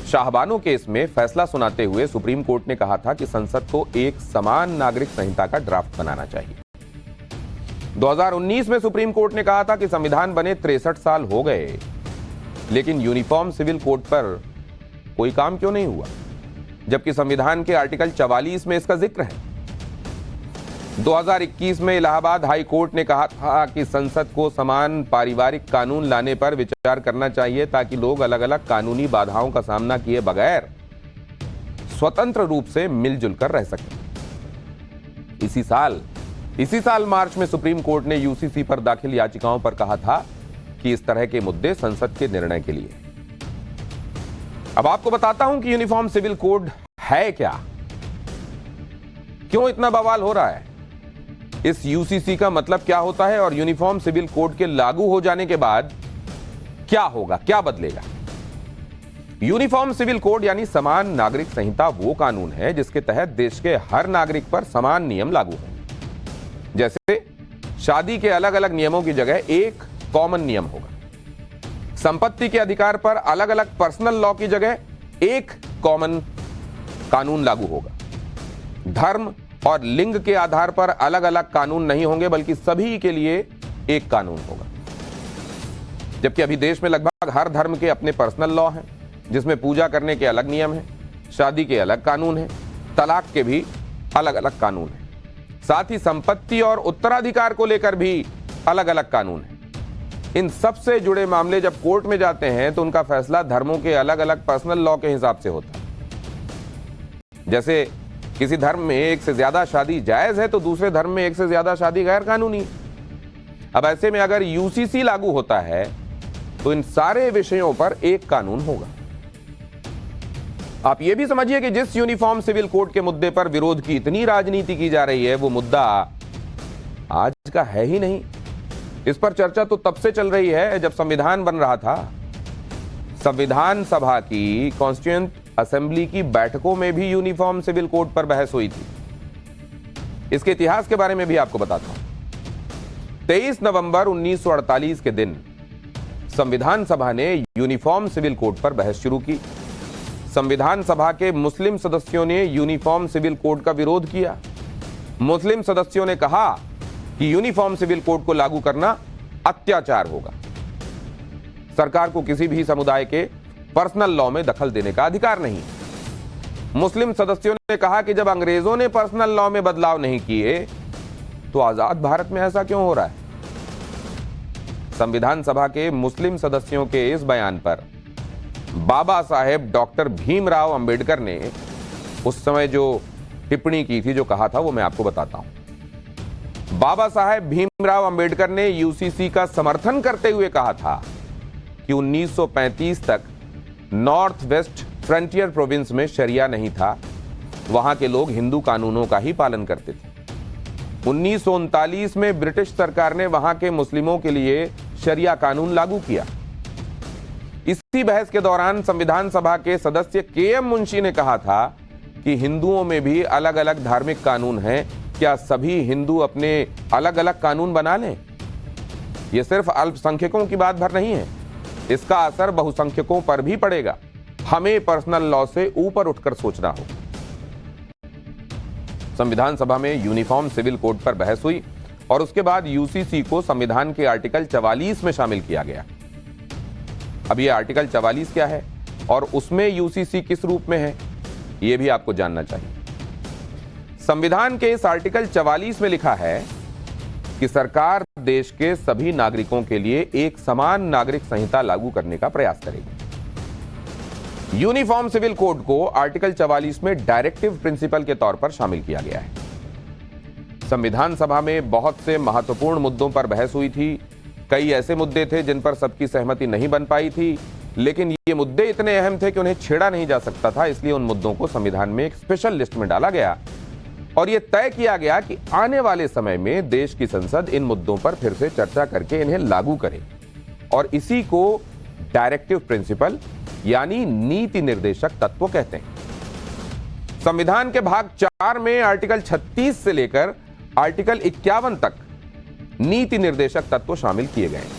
[SPEAKER 1] शाहबानो केस में फैसला सुनाते हुए सुप्रीम कोर्ट ने कहा था कि संसद को एक समान नागरिक संहिता का ड्राफ्ट बनाना चाहिए। 2019 में सुप्रीम कोर्ट ने कहा था कि संविधान बने 63 साल हो गए, लेकिन यूनिफॉर्म सिविल कोड पर कोई काम क्यों नहीं हुआ, जबकि संविधान के आर्टिकल 44 में इसका जिक्र है। 2021 में इलाहाबाद हाई कोर्ट ने कहा था कि संसद को समान पारिवारिक कानून लाने पर विचार करना चाहिए ताकि लोग अलग अलग कानूनी बाधाओं का सामना किए बगैर स्वतंत्र रूप से मिलजुल कर रह सकें। इसी साल मार्च में सुप्रीम कोर्ट ने यूसीसी पर दाखिल याचिकाओं पर कहा था कि इस तरह के मुद्दे संसद के निर्णय के लिए। अब आपको बताता हूं कि यूनिफॉर्म सिविल कोड है क्या, क्यों इतना बवाल हो रहा है, इस यूसीसी का मतलब क्या होता है और यूनिफॉर्म सिविल कोड के लागू हो जाने के बाद क्या होगा, क्या बदलेगा। यूनिफॉर्म सिविल कोड यानी समान नागरिक संहिता वो कानून है जिसके तहत देश के हर नागरिक पर समान नियम लागू होंगे। जैसे शादी के अलग अलग नियमों की जगह एक कॉमन नियम होगा, संपत्ति के अधिकार पर अलग अलग पर्सनल लॉ की जगह एक कॉमन कानून लागू होगा, धर्म और लिंग के आधार पर अलग अलग कानून नहीं होंगे बल्कि सभी के लिए एक कानून होगा। जबकि अभी देश में लगभग हर धर्म के अपने पर्सनल लॉ हैं, जिसमें पूजा करने के अलग नियम हैं, शादी के अलग कानून हैं, तलाक के भी अलग अलग कानून हैं। साथ ही संपत्ति और उत्तराधिकार को लेकर भी अलग अलग कानून हैं। इन सब से जुड़े मामले जब कोर्ट में जाते हैं तो उनका फैसला धर्मों के अलग अलग पर्सनल लॉ के हिसाब से होता है। जैसे किसी धर्म में एक से ज्यादा शादी जायज है तो दूसरे धर्म में एक से ज्यादा शादी गैर कानूनी है। अब ऐसे में अगर यूसीसी लागू होता है तो इन सारे विषयों पर एक कानून होगा। आप यह भी समझिए कि जिस यूनिफॉर्म सिविल कोड के मुद्दे पर विरोध की इतनी राजनीति की जा रही है वो मुद्दा आज का है ही नहीं। इस पर चर्चा तो तब से चल रही है जब संविधान बन रहा था। संविधान सभा की कॉन्स्टिट्यूएंट असेंबली की बैठकों में भी यूनिफॉर्म सिविल कोड पर बहस हुई थी। इसके इतिहास के बारे में भी आपको बताता हूं। 23 नवंबर 1948 के दिन संविधान सभा ने यूनिफॉर्म सिविल कोड पर बहस शुरू की। संविधान सभा के मुस्लिम सदस्यों ने यूनिफॉर्म सिविल कोड का विरोध किया। मुस्लिम सदस्यों ने कहा कि यूनिफॉर्म सिविल कोड को लागू करना अत्याचार होगा। सरकार को किसी भी समुदाय के पर्सनल लॉ में दखल देने का अधिकार नहीं। मुस्लिम सदस्यों ने कहा कि जब अंग्रेजों ने पर्सनल लॉ में बदलाव नहीं किए तो आजाद भारत में ऐसा क्यों हो रहा है। संविधान सभा के मुस्लिम सदस्यों के इस बयान पर बाबा साहेब डॉक्टर भीमराव अंबेडकर ने उस समय जो टिप्पणी की थी, जो कहा था, वो मैं आपको बताता हूं। बाबा साहेब भीमराव अंबेडकर ने यूसीसी का समर्थन करते हुए कहा था कि 1935 तक नॉर्थ वेस्ट फ्रंटियर प्रोविंस में शरिया नहीं था, वहां के लोग हिंदू कानूनों का ही पालन करते थे। 1939 में ब्रिटिश सरकार ने वहां के मुस्लिमों के लिए शरिया कानून लागू किया। इसी बहस के दौरान संविधान सभा के सदस्य के.एम. मुंशी ने कहा था कि हिंदुओं में भी अलग अलग धार्मिक कानून हैं, क्या सभी हिंदू अपने अलग अलग कानून बना लें। यह सिर्फ अल्पसंख्यकों की बात भर नहीं है, इसका असर बहुसंख्यकों पर भी पड़ेगा। हमें पर्सनल लॉ से ऊपर उठकर सोचना होगा। संविधान सभा में यूनिफॉर्म सिविल कोड पर बहस हुई और उसके बाद यूसीसी को संविधान के आर्टिकल 44 में शामिल किया गया। अब यह आर्टिकल 44 क्या है और उसमें यूसीसी किस रूप में है, यह भी आपको जानना चाहिए। संविधान के इस आर्टिकल 44 में लिखा है कि सरकार देश के सभी नागरिकों के लिए एक समान नागरिक संहिता लागू करने का प्रयास करेगी। यूनिफॉर्म सिविल कोड को आर्टिकल 44 में डायरेक्टिव प्रिंसिपल के तौर पर शामिल किया गया है। संविधान सभा में बहुत से महत्वपूर्ण मुद्दों पर बहस हुई थी। कई ऐसे मुद्दे थे जिन पर सबकी सहमति नहीं बन पाई थी, लेकिन ये मुद्दे इतने अहम थे कि उन्हें छेड़ा नहीं जा सकता था, इसलिए उन मुद्दों को संविधान में एक स्पेशल लिस्ट में डाला गया और यह तय किया गया कि आने वाले समय में देश की संसद इन मुद्दों पर फिर से चर्चा करके इन्हें लागू करे और इसी को डायरेक्टिव प्रिंसिपल यानी नीति निर्देशक तत्व कहते हैं। संविधान के भाग 4 में आर्टिकल 36 से लेकर आर्टिकल 51 तक नीति निर्देशक तत्व शामिल किए गए हैं।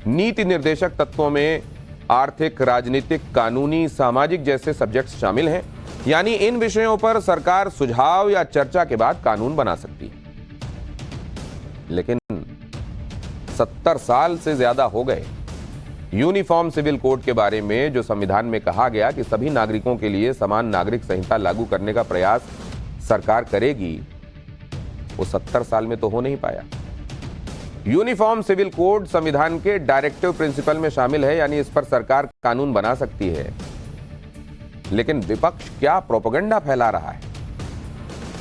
[SPEAKER 1] नीति निर्देशक तत्वों में आर्थिक, राजनीतिक, कानूनी, सामाजिक जैसे सब्जेक्ट्स शामिल हैं, यानी इन विषयों पर सरकार सुझाव या चर्चा के बाद कानून बना सकती है। लेकिन 70 साल से ज्यादा हो गए यूनिफॉर्म सिविल कोड के बारे में जो संविधान में कहा गया कि सभी नागरिकों के लिए समान नागरिक संहिता लागू करने का प्रयास सरकार करेगी, वो 70 साल में तो हो नहीं पाया। यूनिफॉर्म सिविल कोड संविधान के डायरेक्टिव प्रिंसिपल में शामिल है, यानी इस पर सरकार कानून बना सकती है। लेकिन विपक्ष क्या प्रोपेगेंडा फैला रहा है।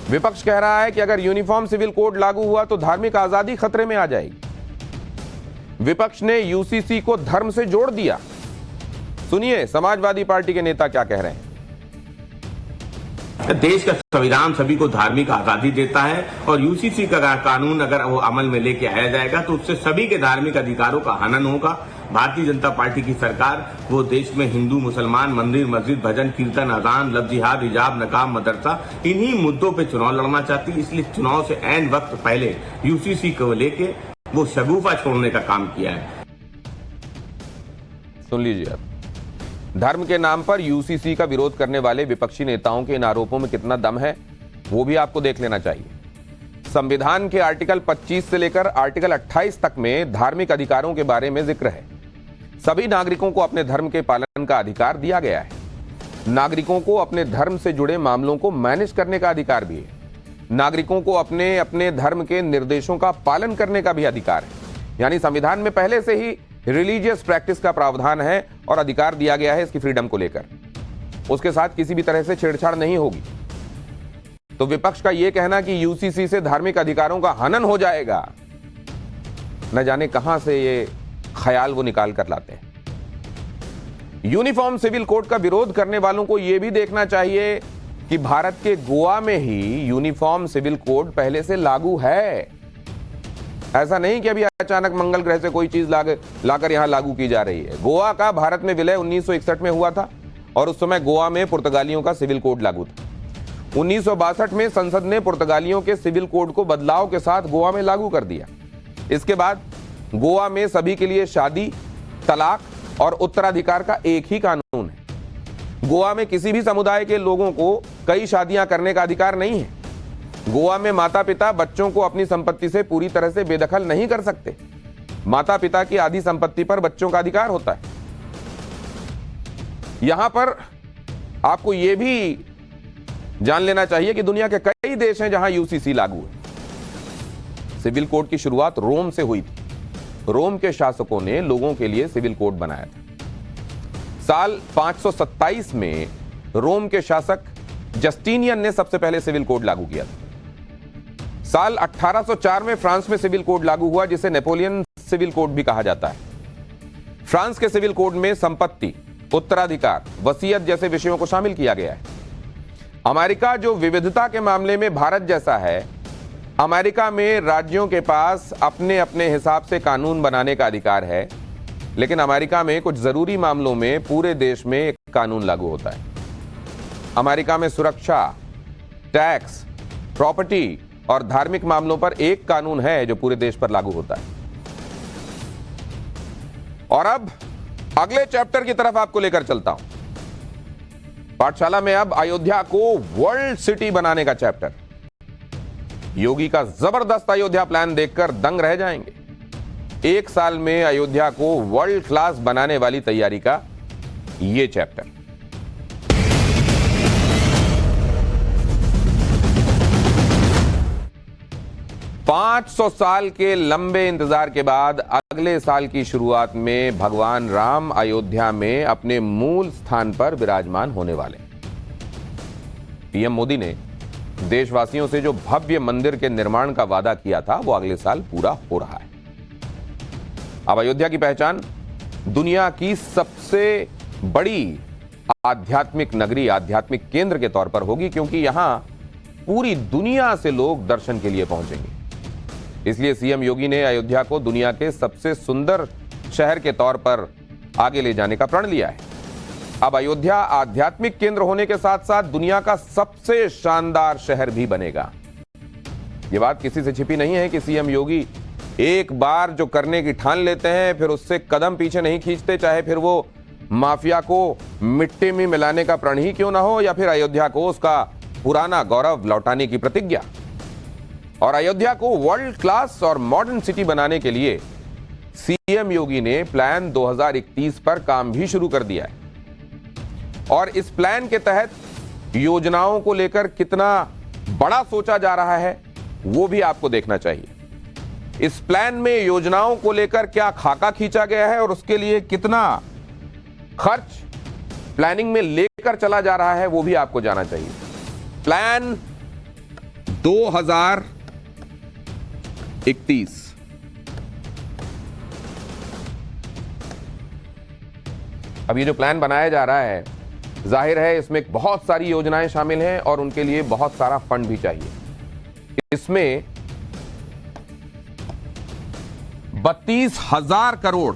[SPEAKER 1] विपक्ष कह रहा है कि अगर यूनिफॉर्म सिविल कोड लागू हुआ तो धार्मिक आजादी खतरे में आ जाएगी। विपक्ष ने यूसीसी को धर्म से जोड़ दिया। सुनिए समाजवादी पार्टी के नेता क्या कह रहे हैं।
[SPEAKER 5] देश का संविधान सभी को धार्मिक आजादी देता है और यूसीसी का कानून अगर वो अमल में लेके आया जाएगा तो उससे सभी के धार्मिक अधिकारों का हनन होगा। भारतीय जनता पार्टी की सरकार वो देश में हिंदू, मुसलमान, मंदिर, मस्जिद, भजन, कीर्तन, अजान, लफ्ज जिहाद, हिजाब, नकाब, मदरसा इन्हीं मुद्दों पे चुनाव लड़ना चाहती है। इसलिए चुनाव से ऐन वक्त पहले यूसीसी को लेके वो शगुफा छोड़ने का काम किया है।
[SPEAKER 1] सुन लीजिए आप, धर्म के नाम पर यूसीसी का विरोध करने वाले विपक्षी नेताओं के इन आरोपों में कितना दम है वो भी आपको देख लेना चाहिए। संविधान के आर्टिकल 25 से लेकर आर्टिकल 28 तक में धार्मिक अधिकारों के बारे में जिक्र है। सभी नागरिकों को अपने धर्म के पालन का अधिकार दिया गया है। नागरिकों को अपने धर्म से जुड़े मामलों को मैनेज करने का अधिकार भी है। नागरिकों को अपने अपने धर्म के निर्देशों का पालन करने का भी अधिकार है। यानी संविधान में पहले से ही रिलीजियस प्रैक्टिस का प्रावधान है और अधिकार दिया गया है इसकी फ्रीडम को लेकर। उसके साथ किसी भी तरह से छेड़छाड़ नहीं होगी। तो विपक्ष का यह कहना कि यूसीसी से धार्मिक अधिकारों का हनन हो जाएगा, न जाने कहां से ये ख्याल वो निकाल कर लाते हैं। यूनिफॉर्म सिविल कोड का विरोध करने वालों को यह भी देखना चाहिए कि भारत के गोवा में ही यूनिफॉर्म सिविल कोड पहले से लागू है। ऐसा नहीं कि अभी अचानक मंगल ग्रह से कोई चीज लाकर यहां लागू की जा रही है। गोवा का भारत में विलय 1961 में हुआ था और उस समय गोवा में पुर्तगालियों का सिविल कोड लागू था। 1962 में संसद ने पुर्तगालियों के सिविल कोड को बदलाव के साथ गोवा में लागू कर दिया। इसके बाद गोवा में सभी के लिए शादी, तलाक और उत्तराधिकार का एक ही कानून है। गोवा में किसी भी समुदाय के लोगों को कई शादियां करने का अधिकार नहीं है। गोवा में माता पिता बच्चों को अपनी संपत्ति से पूरी तरह से बेदखल नहीं कर सकते। माता पिता की आधी संपत्ति पर बच्चों का अधिकार होता है। यहां पर आपको यह भी जान लेना चाहिए कि दुनिया के कई देश हैं जहां यूसीसी लागू है। सिविल कोड की शुरुआत रोम से हुई थी। रोम के शासकों ने लोगों के लिए सिविल कोड बनाया था। साल 527 में रोम के शासक जस्टिनियन ने सबसे पहले सिविल कोड लागू किया था। साल 1804 में फ्रांस में सिविल कोड लागू हुआ, जिसे नेपोलियन सिविल कोड भी कहा जाता है। फ्रांस के सिविल कोड में संपत्ति, उत्तराधिकार, वसीयत जैसे विषयों को शामिल किया गया है। अमेरिका जो विविधता के मामले में भारत जैसा है, अमेरिका में राज्यों के पास अपने अपने हिसाब से कानून बनाने का अधिकार है, लेकिन अमेरिका में कुछ जरूरी मामलों में पूरे देश में एक कानून लागू होता है। अमेरिका में सुरक्षा, टैक्स, प्रॉपर्टी और धार्मिक मामलों पर एक कानून है जो पूरे देश पर लागू होता है। और अब अगले चैप्टर की तरफ आपको लेकर चलता हूं। पाठशाला में अब अयोध्या को वर्ल्ड सिटी बनाने का चैप्टर। योगी का जबरदस्त अयोध्या प्लान देखकर दंग रह जाएंगे। 1 साल में अयोध्या को वर्ल्ड क्लास बनाने वाली तैयारी का यह चैप्टर। पांच 500 साल के लंबे इंतजार के बाद अगले साल की शुरुआत में भगवान राम अयोध्या में अपने मूल स्थान पर विराजमान होने वाले। पीएम मोदी ने देशवासियों से जो भव्य मंदिर के निर्माण का वादा किया था वो अगले साल पूरा हो रहा है। अब अयोध्या की पहचान दुनिया की सबसे बड़ी आध्यात्मिक नगरी, आध्यात्मिक केंद्र के तौर पर होगी, क्योंकि यहां पूरी दुनिया से लोग दर्शन के लिए पहुंचेंगे। इसलिए सीएम योगी ने अयोध्या को दुनिया के सबसे सुंदर शहर के तौर पर आगे ले जाने का प्रण लिया है। अब अयोध्या आध्यात्मिक केंद्र होने के साथ साथ दुनिया का सबसे शानदार शहर भी बनेगा। यह बात किसी से छिपी नहीं है कि सीएम योगी एक बार जो करने की ठान लेते हैं फिर उससे कदम पीछे नहीं खींचते, चाहे फिर वो माफिया को मिट्टी में मिलाने का प्रण ही क्यों ना हो या फिर अयोध्या को उसका पुराना गौरव लौटाने की प्रतिज्ञा। और अयोध्या को वर्ल्ड क्लास और मॉडर्न सिटी बनाने के लिए सीएम योगी ने प्लान 2031 पर काम भी शुरू कर दिया है। और इस प्लान के तहत योजनाओं को लेकर कितना बड़ा सोचा जा रहा है वो भी आपको देखना चाहिए। इस प्लान में योजनाओं को लेकर क्या खाका खींचा गया है और उसके लिए कितना खर्च प्लानिंग में लेकर चला जा रहा है वो भी आपको जाना चाहिए। प्लान 2031 अब ये जो प्लान बनाया जा रहा है, जाहिर है इसमें बहुत सारी योजनाएं शामिल हैं और उनके लिए बहुत सारा फंड भी चाहिए। इसमें 32,000 करोड़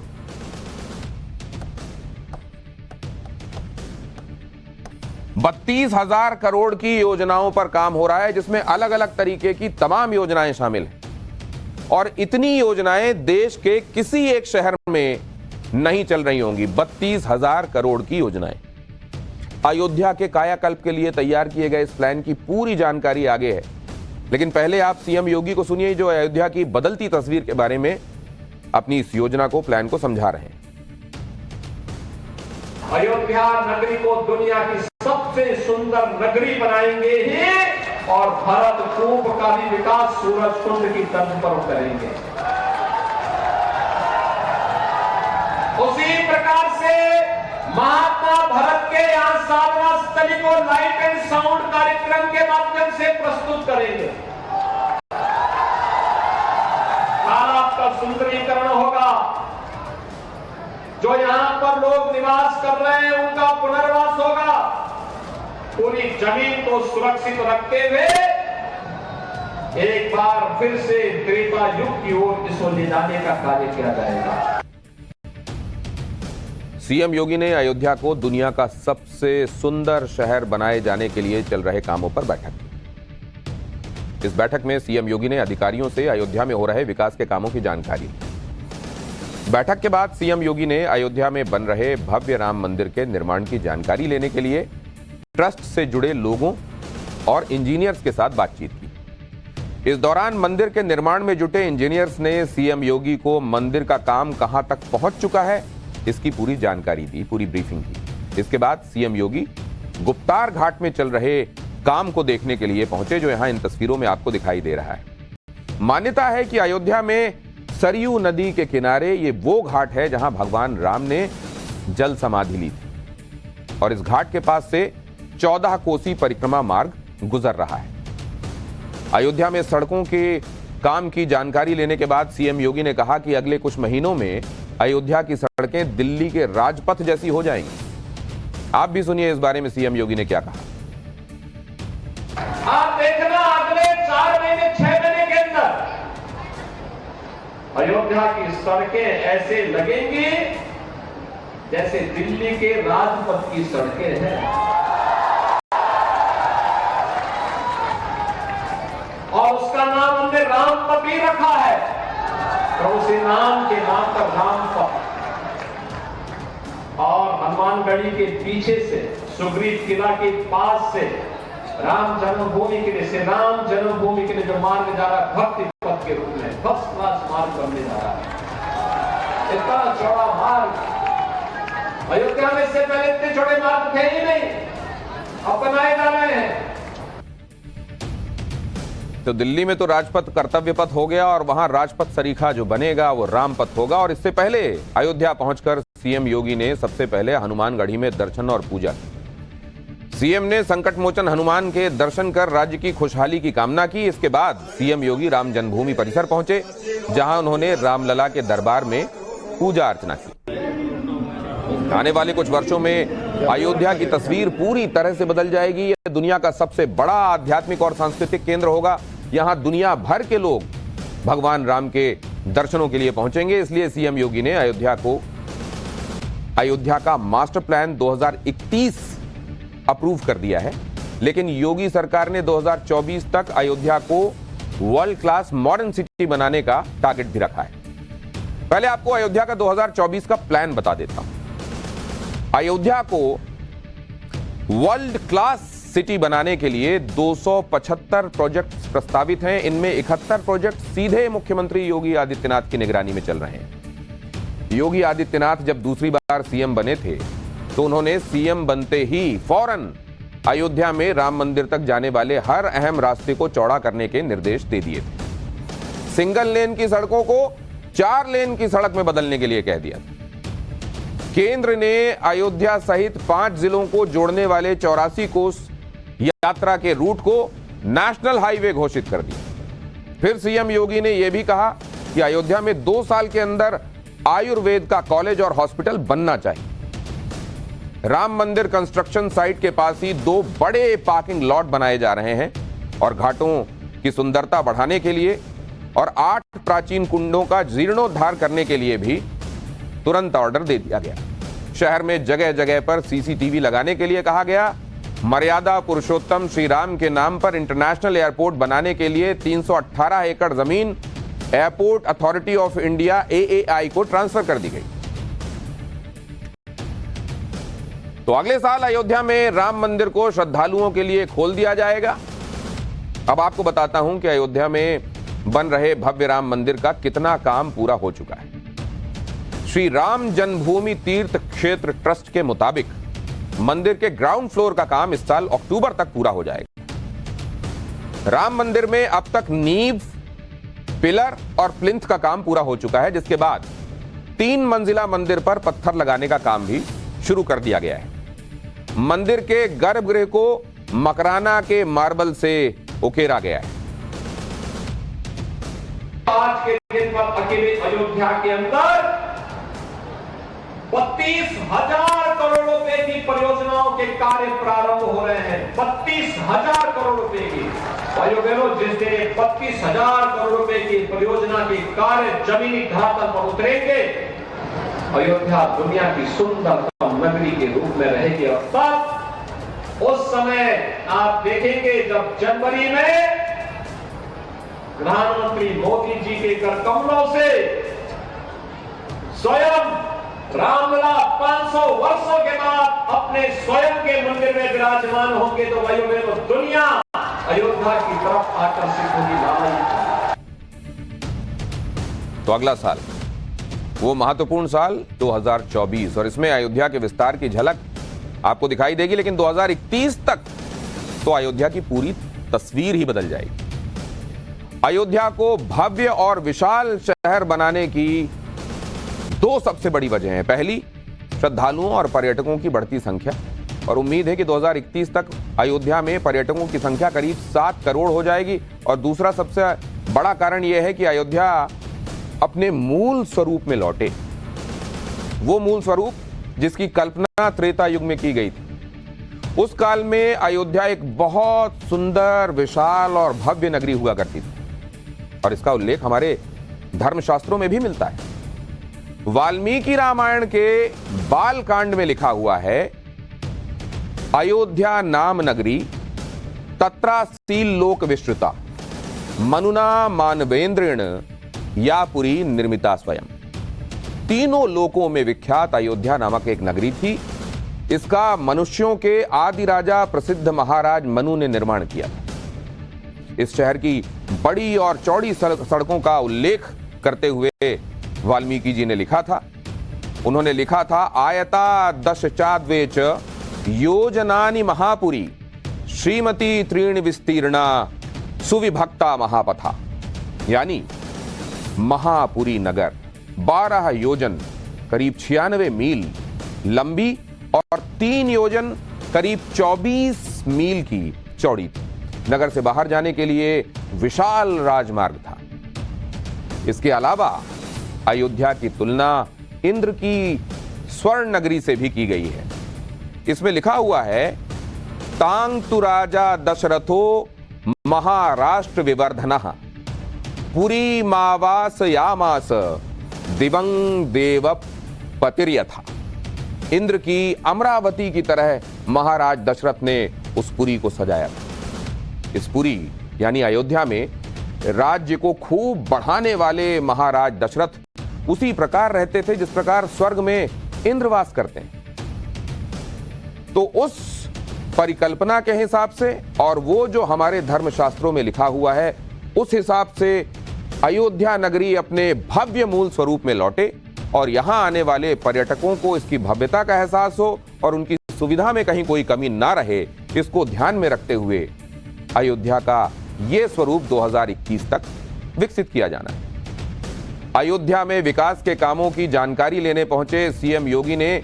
[SPEAKER 1] 32,000 करोड़ की योजनाओं पर काम हो रहा है, जिसमें अलग अलग तरीके की तमाम योजनाएं शामिल हैं। और इतनी योजनाएं देश के किसी एक शहर में नहीं चल रही होंगी। 32,000 करोड़ की योजनाएं। अयोध्या के कायाकल्प के लिए तैयार किए गए इस प्लान की पूरी जानकारी आगे है, लेकिन पहले आप सीएम योगी को सुनिए जो अयोध्या की बदलती तस्वीर के बारे में अपनी इस योजना को, प्लान को समझा रहे हैं।
[SPEAKER 6] अयोध्या नगरी को दुनिया की सबसे सुंदर नगरी बनाएंगे ही और भरत कूप का भी विकास सूरज कुंड की तर्ज पर करेंगे। उसी प्रकार से महात्मा भरत के यहाँ साधना स्थली को लाइट एंड साउंड कार्यक्रम के माध्यम से प्रस्तुत करेंगे। तालाब का सुंदरीकरण होगा। जो यहां पर लोग निवास कर रहे हैं उनका पुनर्वास होगा। पूरी जमीन को सुरक्षित रखते हुए एक बार फिर से त्रेता युग की ओर इसको ले जाने का कार्य किया जाएगा।
[SPEAKER 1] सीएम योगी ने अयोध्या को दुनिया का सबसे सुंदर शहर बनाए जाने के लिए चल रहे कामों पर बैठक की। इस बैठक में सीएम योगी ने अधिकारियों से अयोध्या में हो रहे विकास के कामों की जानकारी ली। बैठक के बाद सीएम योगी ने अयोध्या में बन रहे भव्य राम मंदिर के निर्माण की जानकारी लेने के लिए ट्रस्ट से जुड़े लोगों और इंजीनियर्स के साथ बातचीत की। इस दौरान मंदिर के निर्माण में जुटे इंजीनियर्स ने सीएम योगी को मंदिर का काम कहां तक पहुंच चुका है इसकी पूरी जानकारी दी, पूरी ब्रीफिंग की। इसके बाद सीएम योगी गुप्तार घाट में चल रहे काम को देखने के लिए पहुंचे, जो यहां इन तस्वीरों में आपको दिखाई दे रहा है। मान्यता है कि अयोध्या में सरयू नदी के किनारे ये वो घाट है जहां भगवान राम ने जल समाधि ली थी और इस घाट के पास से 14 कोसी परिक्रमा मार्ग गुजर रहा है। अयोध्या में सड़कों के काम की जानकारी लेने के बाद सीएम योगी ने कहा कि अगले कुछ महीनों में अयोध्या की सड़कें दिल्ली के राजपथ जैसी हो जाएंगी। आप भी सुनिए इस बारे में सीएम योगी ने क्या कहा।
[SPEAKER 6] आप देखना अगले 4 महीने 6 महीने के अंदर अयोध्या की सड़कें ऐसे लगेंगी जैसे दिल्ली के राजपथ की सड़कें हैं। और उसका नाम हमने रामपथ ही रखा है। तो उसी नाम के नाम पर रामपथ और हनुमानगढ़ी के पीछे से सुग्रीव किला के पास से राम जन्मभूमि के लिए, श्री राम जन्मभूमि के लिए जो मार्ग जा रहा है भक्ति पथ के रूप में फर्स्ट क्लास मार्ग बनने जा रहा है। इतना चौड़ा मार्ग अयोध्या में इससे पहले इतने छोटे मार्ग थे ही नहीं, अब बनाए जा रहे हैं।
[SPEAKER 1] तो दिल्ली में तो राजपथ कर्तव्य पथ हो गया और वहां राजपथ सरीखा जो बनेगा वो रामपथ होगा। और इससे पहले अयोध्या पहुंचकर सीएम योगी ने सबसे पहले हनुमानगढ़ी में दर्शन और पूजा की। सीएम ने संकट मोचन हनुमान के दर्शन कर राज्य की खुशहाली की कामना की। इसके बाद सीएम योगी राम जन्मभूमि परिसर पहुंचे, जहां उन्होंने रामलला के दरबार में पूजा अर्चना की। आने वाले कुछ वर्षों में अयोध्या की तस्वीर पूरी तरह से बदल जाएगी, ये दुनिया का सबसे बड़ा आध्यात्मिक और सांस्कृतिक केंद्र होगा। यहां दुनिया भर के लोग भगवान राम के दर्शनों के लिए पहुंचेंगे। इसलिए सीएम योगी ने अयोध्या का मास्टर प्लान 2021 अप्रूव कर दिया है। लेकिन योगी सरकार ने 2024 तक अयोध्या को वर्ल्ड क्लास मॉडर्न सिटी बनाने का टारगेट भी रखा है। पहले आपको अयोध्या का 2024 का प्लान बता देता हूं। अयोध्या को वर्ल्ड क्लास सिटी बनाने के लिए 275 प्रोजेक्ट्स प्रस्तावित हैं। इनमें 71 प्रोजेक्ट सीधे मुख्यमंत्री योगी आदित्यनाथ की निगरानी में चल रहे हैं। योगी आदित्यनाथ जब दूसरी बार सीएम बने थे तो उन्होंने सीएम बनते ही फौरन अयोध्या में राम मंदिर तक जाने वाले हर अहम रास्ते को चौड़ा करने के निर्देश दे दिए थे। सिंगल लेन की सड़कों को 4 लेन की सड़क में बदलने के लिए कह दिया था। केंद्र ने अयोध्या सहित 5 जिलों को जोड़ने वाले 84 कोस यात्रा के रूट को नेशनल हाईवे घोषित कर दिया। फिर सीएम योगी ने यह भी कहा कि अयोध्या में 2 साल के अंदर आयुर्वेद का कॉलेज और हॉस्पिटल बनना चाहिए। राम मंदिर कंस्ट्रक्शन साइट के पास ही 2 बड़े पार्किंग लॉट बनाए जा रहे हैं और घाटों की सुंदरता बढ़ाने के लिए और 8 प्राचीन कुंडों का जीर्णोद्धार करने के लिए भी तुरंत ऑर्डर दे दिया गया। शहर में जगह जगह पर सीसीटीवी लगाने के लिए कहा गया। मर्यादा पुरुषोत्तम श्री राम के नाम पर इंटरनेशनल एयरपोर्ट बनाने के लिए 318 एकड़ जमीन airport authority of India AAI को ट्रांसफर कर दी गई। तो अगले साल अयोध्या में राम मंदिर को श्रद्धालुओं के लिए खोल दिया जाएगा। अब आपको बताता हूं कि अयोध्या में बन रहे भव्य राम मंदिर का कितना काम पूरा हो चुका है। श्री राम जन्मभूमि तीर्थ क्षेत्र ट्रस्ट के मुताबिक मंदिर के ग्राउंड फ्लोर का काम इस साल अक्टूबर तक पूरा हो जाएगा। राम मंदिर में अब तक नींव, पिलर और प्लिंथ का काम पूरा हो चुका है, जिसके बाद 3 मंजिला मंदिर पर पत्थर लगाने का काम भी शुरू कर दिया गया है। मंदिर के गर्भगृह को मकराना के मार्बल से उकेरा गया है।
[SPEAKER 6] आज के दिन पर अकेले अयोध्या के अंदर 32,000 करोड़ रुपए की परियोजनाओं के कार्य प्रारंभ हो रहे हैं। 32,000 करोड़ रुपए की भाइयों, जिस दिन 32,000 करोड़ रुपए की परियोजना के कार्य जमीनी धरातल पर उतरेंगे, अयोध्या दुनिया की सुंदरतम नगरी के रूप में रहेगी। और तब उस समय आप देखेंगे जब जनवरी में प्रधानमंत्री मोदी जी के कर कमलों से स्वयं रामलला 500 वर्षों के बाद अपने स्वयं के मंदिर में विराजमान होंगे तो भाइयों दुनिया अयोध्या की तरफ आकर्षित होगी।
[SPEAKER 1] तो अगला साल वो महत्वपूर्ण साल 2024 और इसमें अयोध्या के विस्तार की झलक आपको दिखाई देगी। लेकिन 2031 तक तो अयोध्या की पूरी तस्वीर ही बदल जाएगी। अयोध्या को भव्य और विशाल शहर बनाने की 2 सबसे बड़ी वजह हैं। पहली, श्रद्धालुओं और पर्यटकों की बढ़ती संख्या, और उम्मीद है कि 2031 तक अयोध्या में पर्यटकों की संख्या करीब 7 करोड़ हो जाएगी। और दूसरा सबसे बड़ा कारण यह है कि अयोध्या अपने मूल स्वरूप में लौटे, वो मूल स्वरूप जिसकी कल्पना त्रेता युग में की गई थी। उस काल में अयोध्या एक बहुत सुंदर, विशाल और भव्य नगरी हुआ करती थी और इसका उल्लेख हमारे धर्मशास्त्रों में भी मिलता है। वाल्मीकि रामायण के बालकांड में लिखा हुआ है, अयोध्या नाम नगरी तत्रासील लोक विश्रुता मनुना मानवेंद्रेण या पुरी निर्मिता स्वयं। तीनों लोकों में विख्यात अयोध्या नामक एक नगरी थी। इसका मनुष्यों के आदि राजा प्रसिद्ध महाराज मनु ने निर्माण किया था। इस शहर की बड़ी और चौड़ी सड़कों का उल्लेख करते हुए वाल्मीकि जी ने लिखा था। उन्होंने लिखा था, आयता दशचाद्वे च योजनानि महापुरी श्रीमती त्रीण विस्तीर्णा सुविभक्ता महापथा। यानी महापुरी नगर 12 योजन करीब 96 मील लंबी और 3 योजन करीब 24 मील की चौड़ी थी। नगर से बाहर जाने के लिए विशाल राजमार्ग था। इसके अलावा अयोध्या की तुलना इंद्र की स्वर्ण नगरी से भी की गई है। इसमें लिखा हुआ है तांग तु राजा दशरथो महाराष्ट्र विवर्धनः पुरी मावास यामास दिवंग देव पतिर्यथा। इंद्र की अमरावती की तरह महाराज दशरथ ने उस पुरी को सजाया था। इस पुरी यानी अयोध्या में राज्य को खूब बढ़ाने वाले महाराज दशरथ उसी प्रकार रहते थे जिस प्रकार स्वर्ग में इंद्रवास करते हैं। तो उस परिकल्पना के हिसाब से और वो जो हमारे धर्मशास्त्रों में लिखा हुआ है उस हिसाब से अयोध्या नगरी अपने भव्य मूल स्वरूप में लौटे और यहां आने वाले पर्यटकों को इसकी भव्यता का एहसास हो और उनकी सुविधा में कहीं कोई कमी ना रहे, इसको ध्यान में रखते हुए अयोध्या का यह स्वरूप 2021 तक विकसित किया जाना है। अयोध्या में विकास के कामों की जानकारी लेने पहुंचे सीएम योगी ने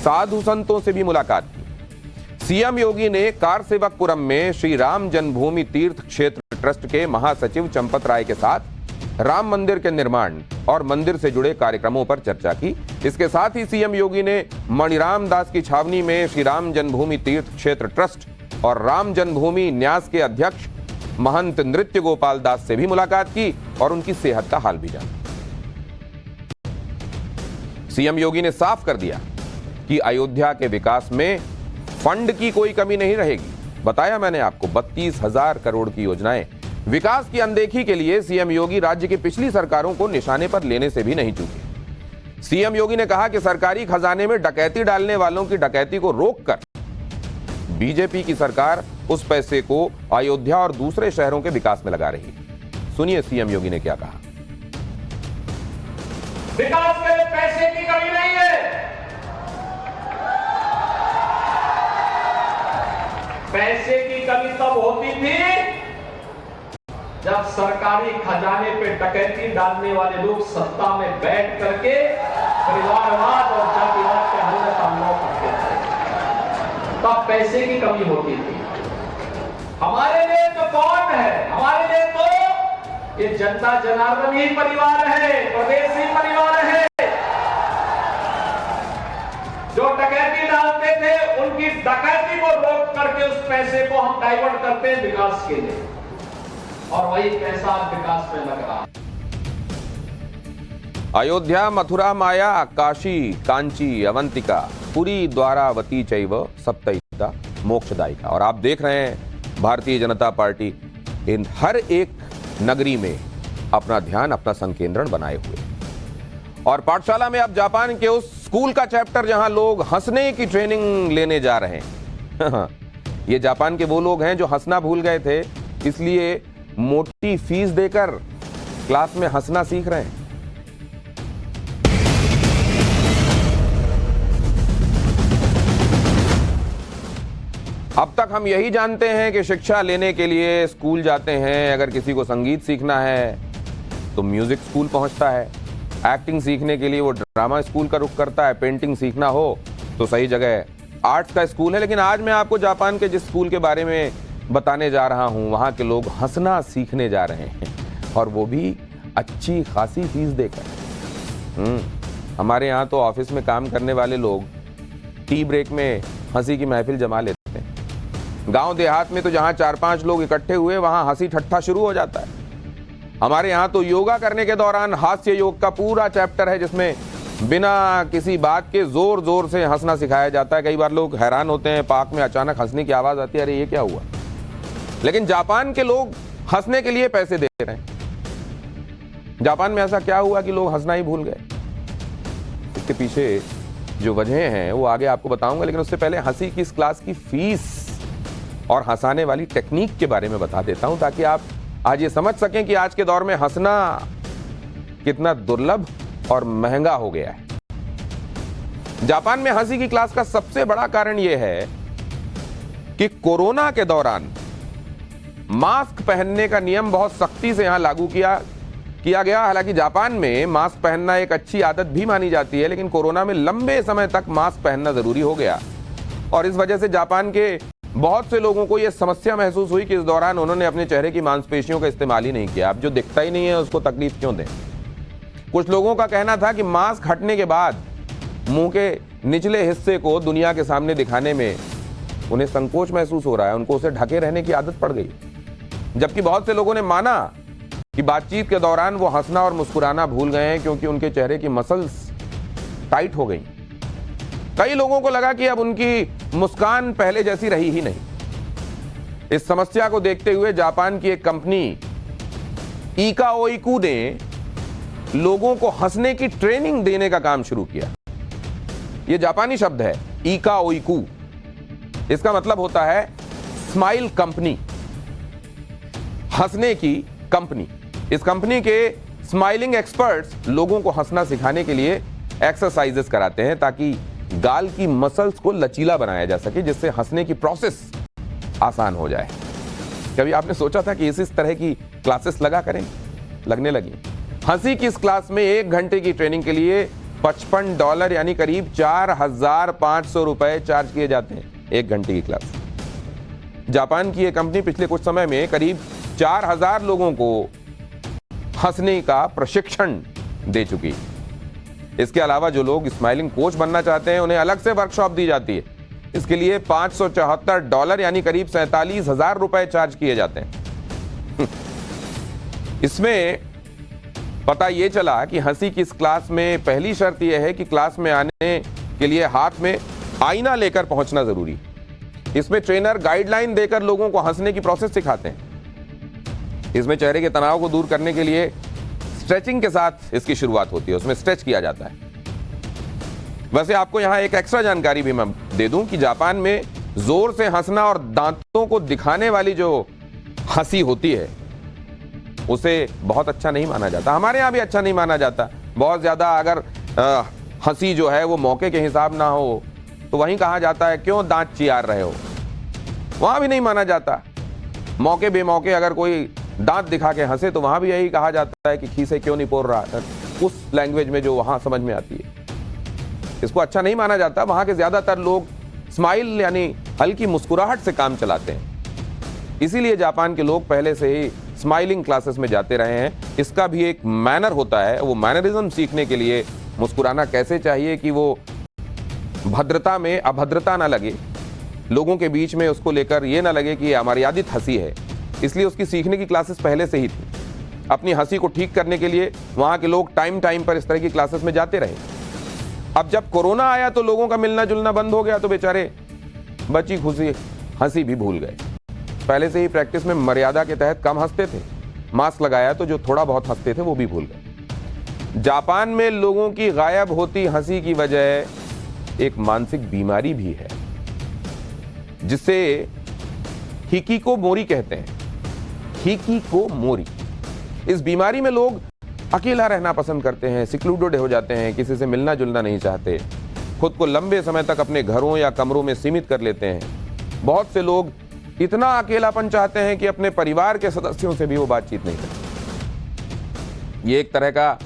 [SPEAKER 1] साधु संतों से भी मुलाकात की। सीएम योगी ने कारसेवकपुरम में श्री राम जन्मभूमि तीर्थ क्षेत्र ट्रस्ट के महासचिव चंपत राय के साथ राम मंदिर के निर्माण और मंदिर से जुड़े कार्यक्रमों पर चर्चा की। इसके साथ ही सीएम योगी ने मणिराम दास की छावनी में श्री राम जन्मभूमि तीर्थ क्षेत्र ट्रस्ट और राम जन्मभूमि न्यास के अध्यक्ष महंत नृत्य गोपाल दास से भी मुलाकात की और उनकी सेहत का हाल भी जाना। सीएम योगी ने साफ कर दिया कि अयोध्या के विकास में फंड की कोई कमी नहीं रहेगी। बताया मैंने आपको 32,000 करोड़ की योजनाएं। विकास की अनदेखी के लिए सीएम योगी राज्य की पिछली सरकारों को निशाने पर लेने से भी नहीं चूके। सीएम योगी ने कहा कि सरकारी खजाने में डकैती डालने वालों की डकैती को रोककर बीजेपी की सरकार उस पैसे को अयोध्या और दूसरे शहरों के विकास में लगा रही है। सुनिए सीएम योगी ने क्या कहा।
[SPEAKER 6] विकास के लिए पैसे की कमी नहीं है। पैसे की कमी तब होती थी जब सरकारी खजाने पे डकैती डालने वाले लोग सत्ता में बैठ करके परिवारवाद और जातिवाद के हमले का अमल करते थे, तब पैसे की कमी होती थी। हमारे लिए तो कौन है? हमारे लिए तो ये जनता जनार्दन ही परिवार है, प्रदेश ही परिवार है। जो डकैती डालते थे उनकी डकैती को रोक करके उस पैसे को हम डाइवर्ट करते हैं विकास के लिए, और वही पैसा विकास में लग रहा है।
[SPEAKER 1] अयोध्या, मथुरा, माया, काशी, कांची, अवंतिका, पुरी, द्वारावती चैव सप्तैता मोक्षदायिका। और आप देख रहे हैं भारतीय जनता पार्टी इन हर एक नगरी में अपना ध्यान, अपना संकेंद्रण बनाए हुए। और पाठशाला में अब जापान के उस स्कूल का चैप्टर जहां लोग हंसने की ट्रेनिंग लेने जा रहे हैं। ये जापान के वो लोग हैं जो हंसना भूल गए थे, इसलिए मोटी फीस देकर क्लास में हंसना सीख रहे हैं। अब तक हम यही जानते हैं कि शिक्षा लेने के लिए स्कूल जाते हैं। अगर किसी को संगीत सीखना है तो म्यूजिक स्कूल पहुंचता है, एक्टिंग सीखने के लिए वो ड्रामा स्कूल का रुख करता है, पेंटिंग सीखना हो तो सही जगह आर्ट्स का स्कूल है। लेकिन आज मैं आपको जापान के जिस स्कूल के बारे में बताने जा रहा हूं, वहां के लोग हंसना सीखने जा रहे हैं, और वो भी अच्छी खासी फीस देकर। हमारे यहाँ तो ऑफिस में काम करने वाले लोग टी ब्रेक में हंसी की महफिल जमा लेते हैं। गांव देहात में तो जहां 4-5 लोग इकट्ठे हुए वहां हंसी ठट्ठा शुरू हो जाता है। हमारे यहाँ तो योगा करने के दौरान हास्य योग का पूरा चैप्टर है, जिसमें बिना किसी बात के जोर जोर से हंसना सिखाया जाता है। कई बार लोग हैरान होते हैं, पार्क में अचानक हंसने की आवाज आती है, अरे ये क्या हुआ। लेकिन जापान के लोग हंसने के लिए पैसे दे रहे हैं। जापान में ऐसा क्या हुआ कि लोग हंसना ही भूल गए? इसके पीछे जो वजह हैं वो आगे आपको बताऊंगा, लेकिन उससे पहले हंसी की इस क्लास की फीस और हंसाने वाली टेक्निक के बारे में बता देता हूं, ताकि आप आज ये समझ सकें कि आज के दौर में हंसना कितना दुर्लभ और महंगा हो गया है। जापान में हंसी की क्लास का सबसे बड़ा कारण यह है कि कोरोना के दौरान मास्क पहनने का नियम बहुत सख्ती से यहां लागू किया गया। हालांकि जापान में मास्क पहनना एक अच्छी आदत भी मानी जाती है, लेकिन कोरोना में लंबे समय तक मास्क पहनना जरूरी हो गया, और इस वजह से जापान के बहुत से लोगों को यह समस्या महसूस हुई कि इस दौरान उन्होंने अपने चेहरे की मांसपेशियों का इस्तेमाल ही नहीं किया। अब जो दिखता ही नहीं है उसको तकलीफ क्यों दें। कुछ लोगों का कहना था कि मास्क हटने के बाद मुंह के निचले हिस्से को दुनिया के सामने दिखाने में उन्हें संकोच महसूस हो रहा है, उनको उसे ढके रहने की आदत पड़ गई। जबकि बहुत से लोगों ने माना कि बातचीत के दौरान वो हंसना और मुस्कुराना भूल गए हैं क्योंकि उनके चेहरे की मसल्स टाइट हो गई। कई लोगों को लगा कि अब उनकी मुस्कान पहले जैसी रही ही नहीं। इस समस्या को देखते हुए जापान की एक कंपनी इकाओइकू ने लोगों को हंसने की ट्रेनिंग देने का काम शुरू किया। यह जापानी शब्द है इकाओइकू। इसका मतलब होता है स्माइल कंपनी, हंसने की कंपनी। इस कंपनी के स्माइलिंग एक्सपर्ट्स लोगों को हंसना सिखाने के लिए एक्सरसाइजेस कराते हैं ताकि गाल की मसल्स को लचीला बनाया जा सके, जिससे हंसने की प्रोसेस आसान हो जाए। कभी आपने सोचा था कि इस तरह की क्लासेस लगा करें? लगने लगी। हंसी की इस क्लास में 1 घंटे की ट्रेनिंग के लिए $55 यानी करीब 4,500 रुपए चार्ज किए जाते हैं 1 घंटे की क्लास। जापान की यह कंपनी पिछले कुछ समय में करीब 4,000 लोगों को हंसने का प्रशिक्षण दे चुकी। इसके अलावा जो लोग स्माइलिंग कोच बनना चाहते हैं उन्हें अलग से वर्कशॉप दी जाती है। इसके लिए $574 यानी करीब 47,000 रुपए चार्ज किए जाते हैं। इसमें पता यह चला कि हंसी की इस क्लास में पहली शर्त यह है कि क्लास में आने के लिए हाथ में आईना लेकर पहुंचना जरूरी। इसमें ट्रेनर गाइडलाइन देकर लोगों को हंसने की प्रोसेस सिखाते हैं। इसमें चेहरे के तनाव को दूर करने के लिए स्ट्रेचिंग के साथ इसकी शुरुआत होती है, उसमें स्ट्रेच किया जाता है। वैसे आपको यहां एक एक्स्ट्रा जानकारी भी मैं दे दूं कि जापान में जोर से हंसना और दांतों को दिखाने वाली जो हंसी होती है उसे बहुत अच्छा नहीं माना जाता। हमारे यहां भी अच्छा नहीं माना जाता। बहुत ज्यादा अगर हंसी जो है वो मौके के हिसाब ना हो तो वहीं कहा जाता है क्यों दांत चियार रहे हो, वहां भी नहीं माना जाता। मौके बेमौके अगर कोई दांत दिखा के हंसे तो वहां भी यही कहा जाता है कि खीसे क्यों नहीं पोड़ रहा, उस लैंग्वेज में जो वहां समझ में आती है। इसको अच्छा नहीं माना जाता। वहां के ज्यादातर लोग स्माइल यानी हल्की मुस्कुराहट से काम चलाते हैं। इसीलिए जापान के लोग पहले से ही स्माइलिंग क्लासेस में जाते रहे हैं। इसका भी एक मैनर होता है, वो मैनरिज्म सीखने के लिए मुस्कुराना कैसे चाहिए कि वो भद्रता में अभद्रता ना लगे, लोगों के बीच में उसको लेकर ये ना लगे कि ये अमर्यादित हंसी है। इसलिए उसकी सीखने की क्लासेस पहले से ही थी। अपनी हंसी को ठीक करने के लिए वहां के लोग टाइम टाइम पर इस तरह की क्लासेस में जाते रहे। अब जब कोरोना आया तो लोगों का मिलना जुलना बंद हो गया तो बेचारे बची खुशी हंसी भी भूल गए। पहले से ही प्रैक्टिस में मर्यादा के तहत कम हंसते थे, मास्क लगाया तो जो थोड़ा बहुत हंसते थे वो भी भूल गए। जापान में लोगों की गायब होती हंसी की वजह एक मानसिक बीमारी भी है जिसे हिकिकोमोरी कहते हैं। हिकिकोमोरी। इस बीमारी में लोग अकेला रहना पसंद करते हैं, सिक्लूडेड हो जाते हैं, किसी से मिलना जुलना नहीं चाहते, खुद को लंबे समय तक अपने घरों या कमरों में सीमित कर लेते हैं। बहुत से लोग इतना अकेलापन चाहते हैं कि अपने परिवार के सदस्यों से भी वो बातचीत नहीं करते। ये एक तरह का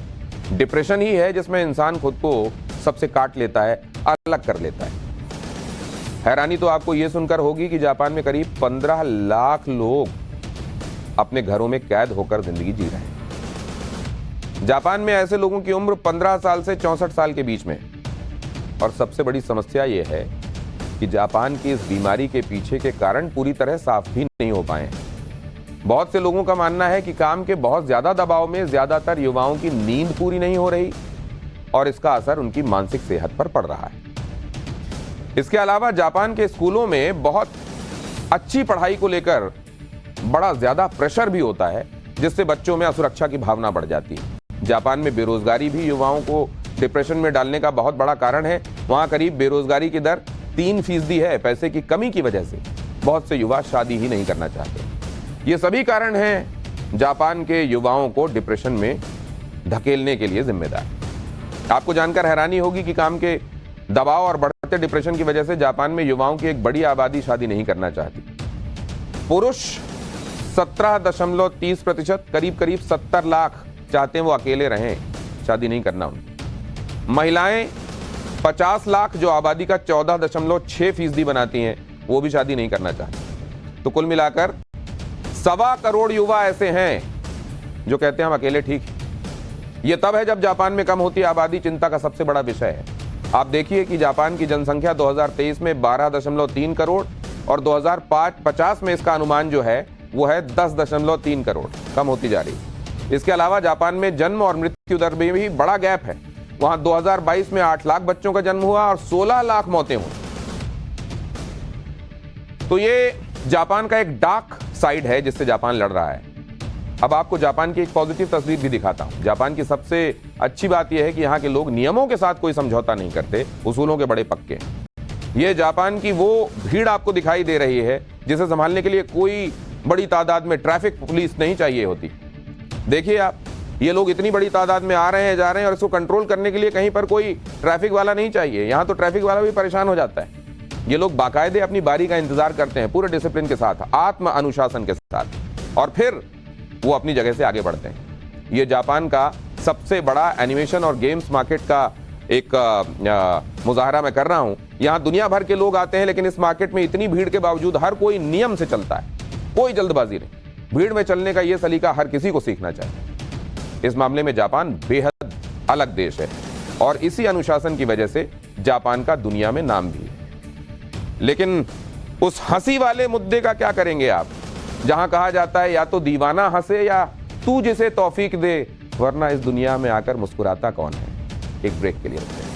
[SPEAKER 1] डिप्रेशन ही है जिसमें इंसान खुद को सबसे काट लेता है, अलग कर लेता है। हैरानी तो आपको यह सुनकर होगी कि जापान में करीब 15 लाख लोग अपने घरों में कैद होकर जिंदगी जी रहे हैं। जापान में ऐसे लोगों की उम्र 15 साल से 64 साल के बीच में। और सबसे बड़ी समस्या यह है कि जापान की इस बीमारी के पीछे के कारण पूरी तरह साफ भी नहीं हो पाए हैं। बहुत से लोगों का मानना है कि काम के बहुत ज्यादा दबाव में ज्यादातर युवाओं की नींद पूरी नहीं हो रही और इसका असर उनकी मानसिक सेहत पर पड़ रहा है। इसके अलावा जापान के स्कूलों में बहुत अच्छी पढ़ाई को लेकर बड़ा ज्यादा प्रेशर भी होता है जिससे बच्चों में असुरक्षा की भावना बढ़ जाती है। जापान में बेरोजगारी भी युवाओं को डिप्रेशन में डालने का बहुत बड़ा कारण है। वहां करीब बेरोजगारी की दर 3% है। पैसे की कमी की वजह से बहुत से युवा शादी ही नहीं करना चाहते। ये सभी कारण हैं जापान के युवाओं को डिप्रेशन में धकेलने के लिए जिम्मेदार। आपको जानकर हैरानी होगी कि काम के दबाव और बढ़ते डिप्रेशन की वजह से जापान में युवाओं की एक बड़ी आबादी शादी नहीं करना चाहती। पुरुष 17.30%, करीब 70 लाख चाहते हैं वो अकेले रहें, शादी नहीं करना उनको। महिलाएं 50 लाख जो आबादी का 14.6% बनाती हैं वो भी शादी नहीं करना चाहती। तो कुल मिलाकर 1.25 करोड़ युवा ऐसे हैं जो कहते हैं हम अकेले ठीक हैं। यह तब है जब जापान में कम होती आबादी चिंता का सबसे बड़ा विषय है। आप देखिए कि जापान की जनसंख्या 2023 में 12.3 करोड़ और 2050 में इसका अनुमान जो है वो है 10.3 करोड़, कम होती जा रही है। इसके अलावा जापान में जन्म और मृत्यु दर में भी बड़ा गैप है। वहां 2022 में 8 लाख बच्चों का जन्म हुआ और 16 लाख मौतें हुई। तो ये जापान का एक डार्क साइड है जिससे जापान लड़ रहा है। अब आपको जापान की एक पॉजिटिव तस्वीर भी दिखाता हूं। जापान की सबसे अच्छी बात यह है कि यहां के लोग नियमों के साथ कोई समझौता नहीं करते, उसूलों के बड़े पक्के हैं। यह जापान की वो भीड़ आपको दिखाई दे रही है जिसे संभालने के लिए कोई बड़ी तादाद में ट्रैफिक पुलिस नहीं चाहिए होती। देखिए आप, ये लोग इतनी बड़ी तादाद में आ रहे हैं, जा रहे हैं और इसको कंट्रोल करने के लिए कहीं पर कोई ट्रैफिक वाला नहीं चाहिए। यहां तो ट्रैफिक वाला भी परेशान हो जाता है। ये लोग बाकायदे अपनी बारी का इंतजार करते हैं, पूरे डिसिप्लिन के साथ, आत्म अनुशासन के साथ, और फिर वो अपनी जगह से आगे बढ़ते हैं। ये जापान का सबसे बड़ा एनिमेशन और गेम्स मार्केट का एक मुजाहरा मैं कर रहा हूं। यहां दुनिया भर के लोग आते हैं, लेकिन इस मार्केट में इतनी भीड़ के बावजूद हर कोई नियम से चलता है, कोई जल्दबाजी नहीं। भीड़ में चलने का यह सलीका हर किसी को सीखना चाहिए। इस मामले में जापान बेहद अलग देश है और इसी अनुशासन की वजह से जापान का दुनिया में नाम भी है। लेकिन उस हंसी वाले मुद्दे का क्या करेंगे आप, जहां कहा जाता है या तो दीवाना हंसे या तू जिसे तौफीक दे, वरना इस दुनिया में आकर मुस्कुराता कौन है। एक ब्रेक के लिए रुकते हैं।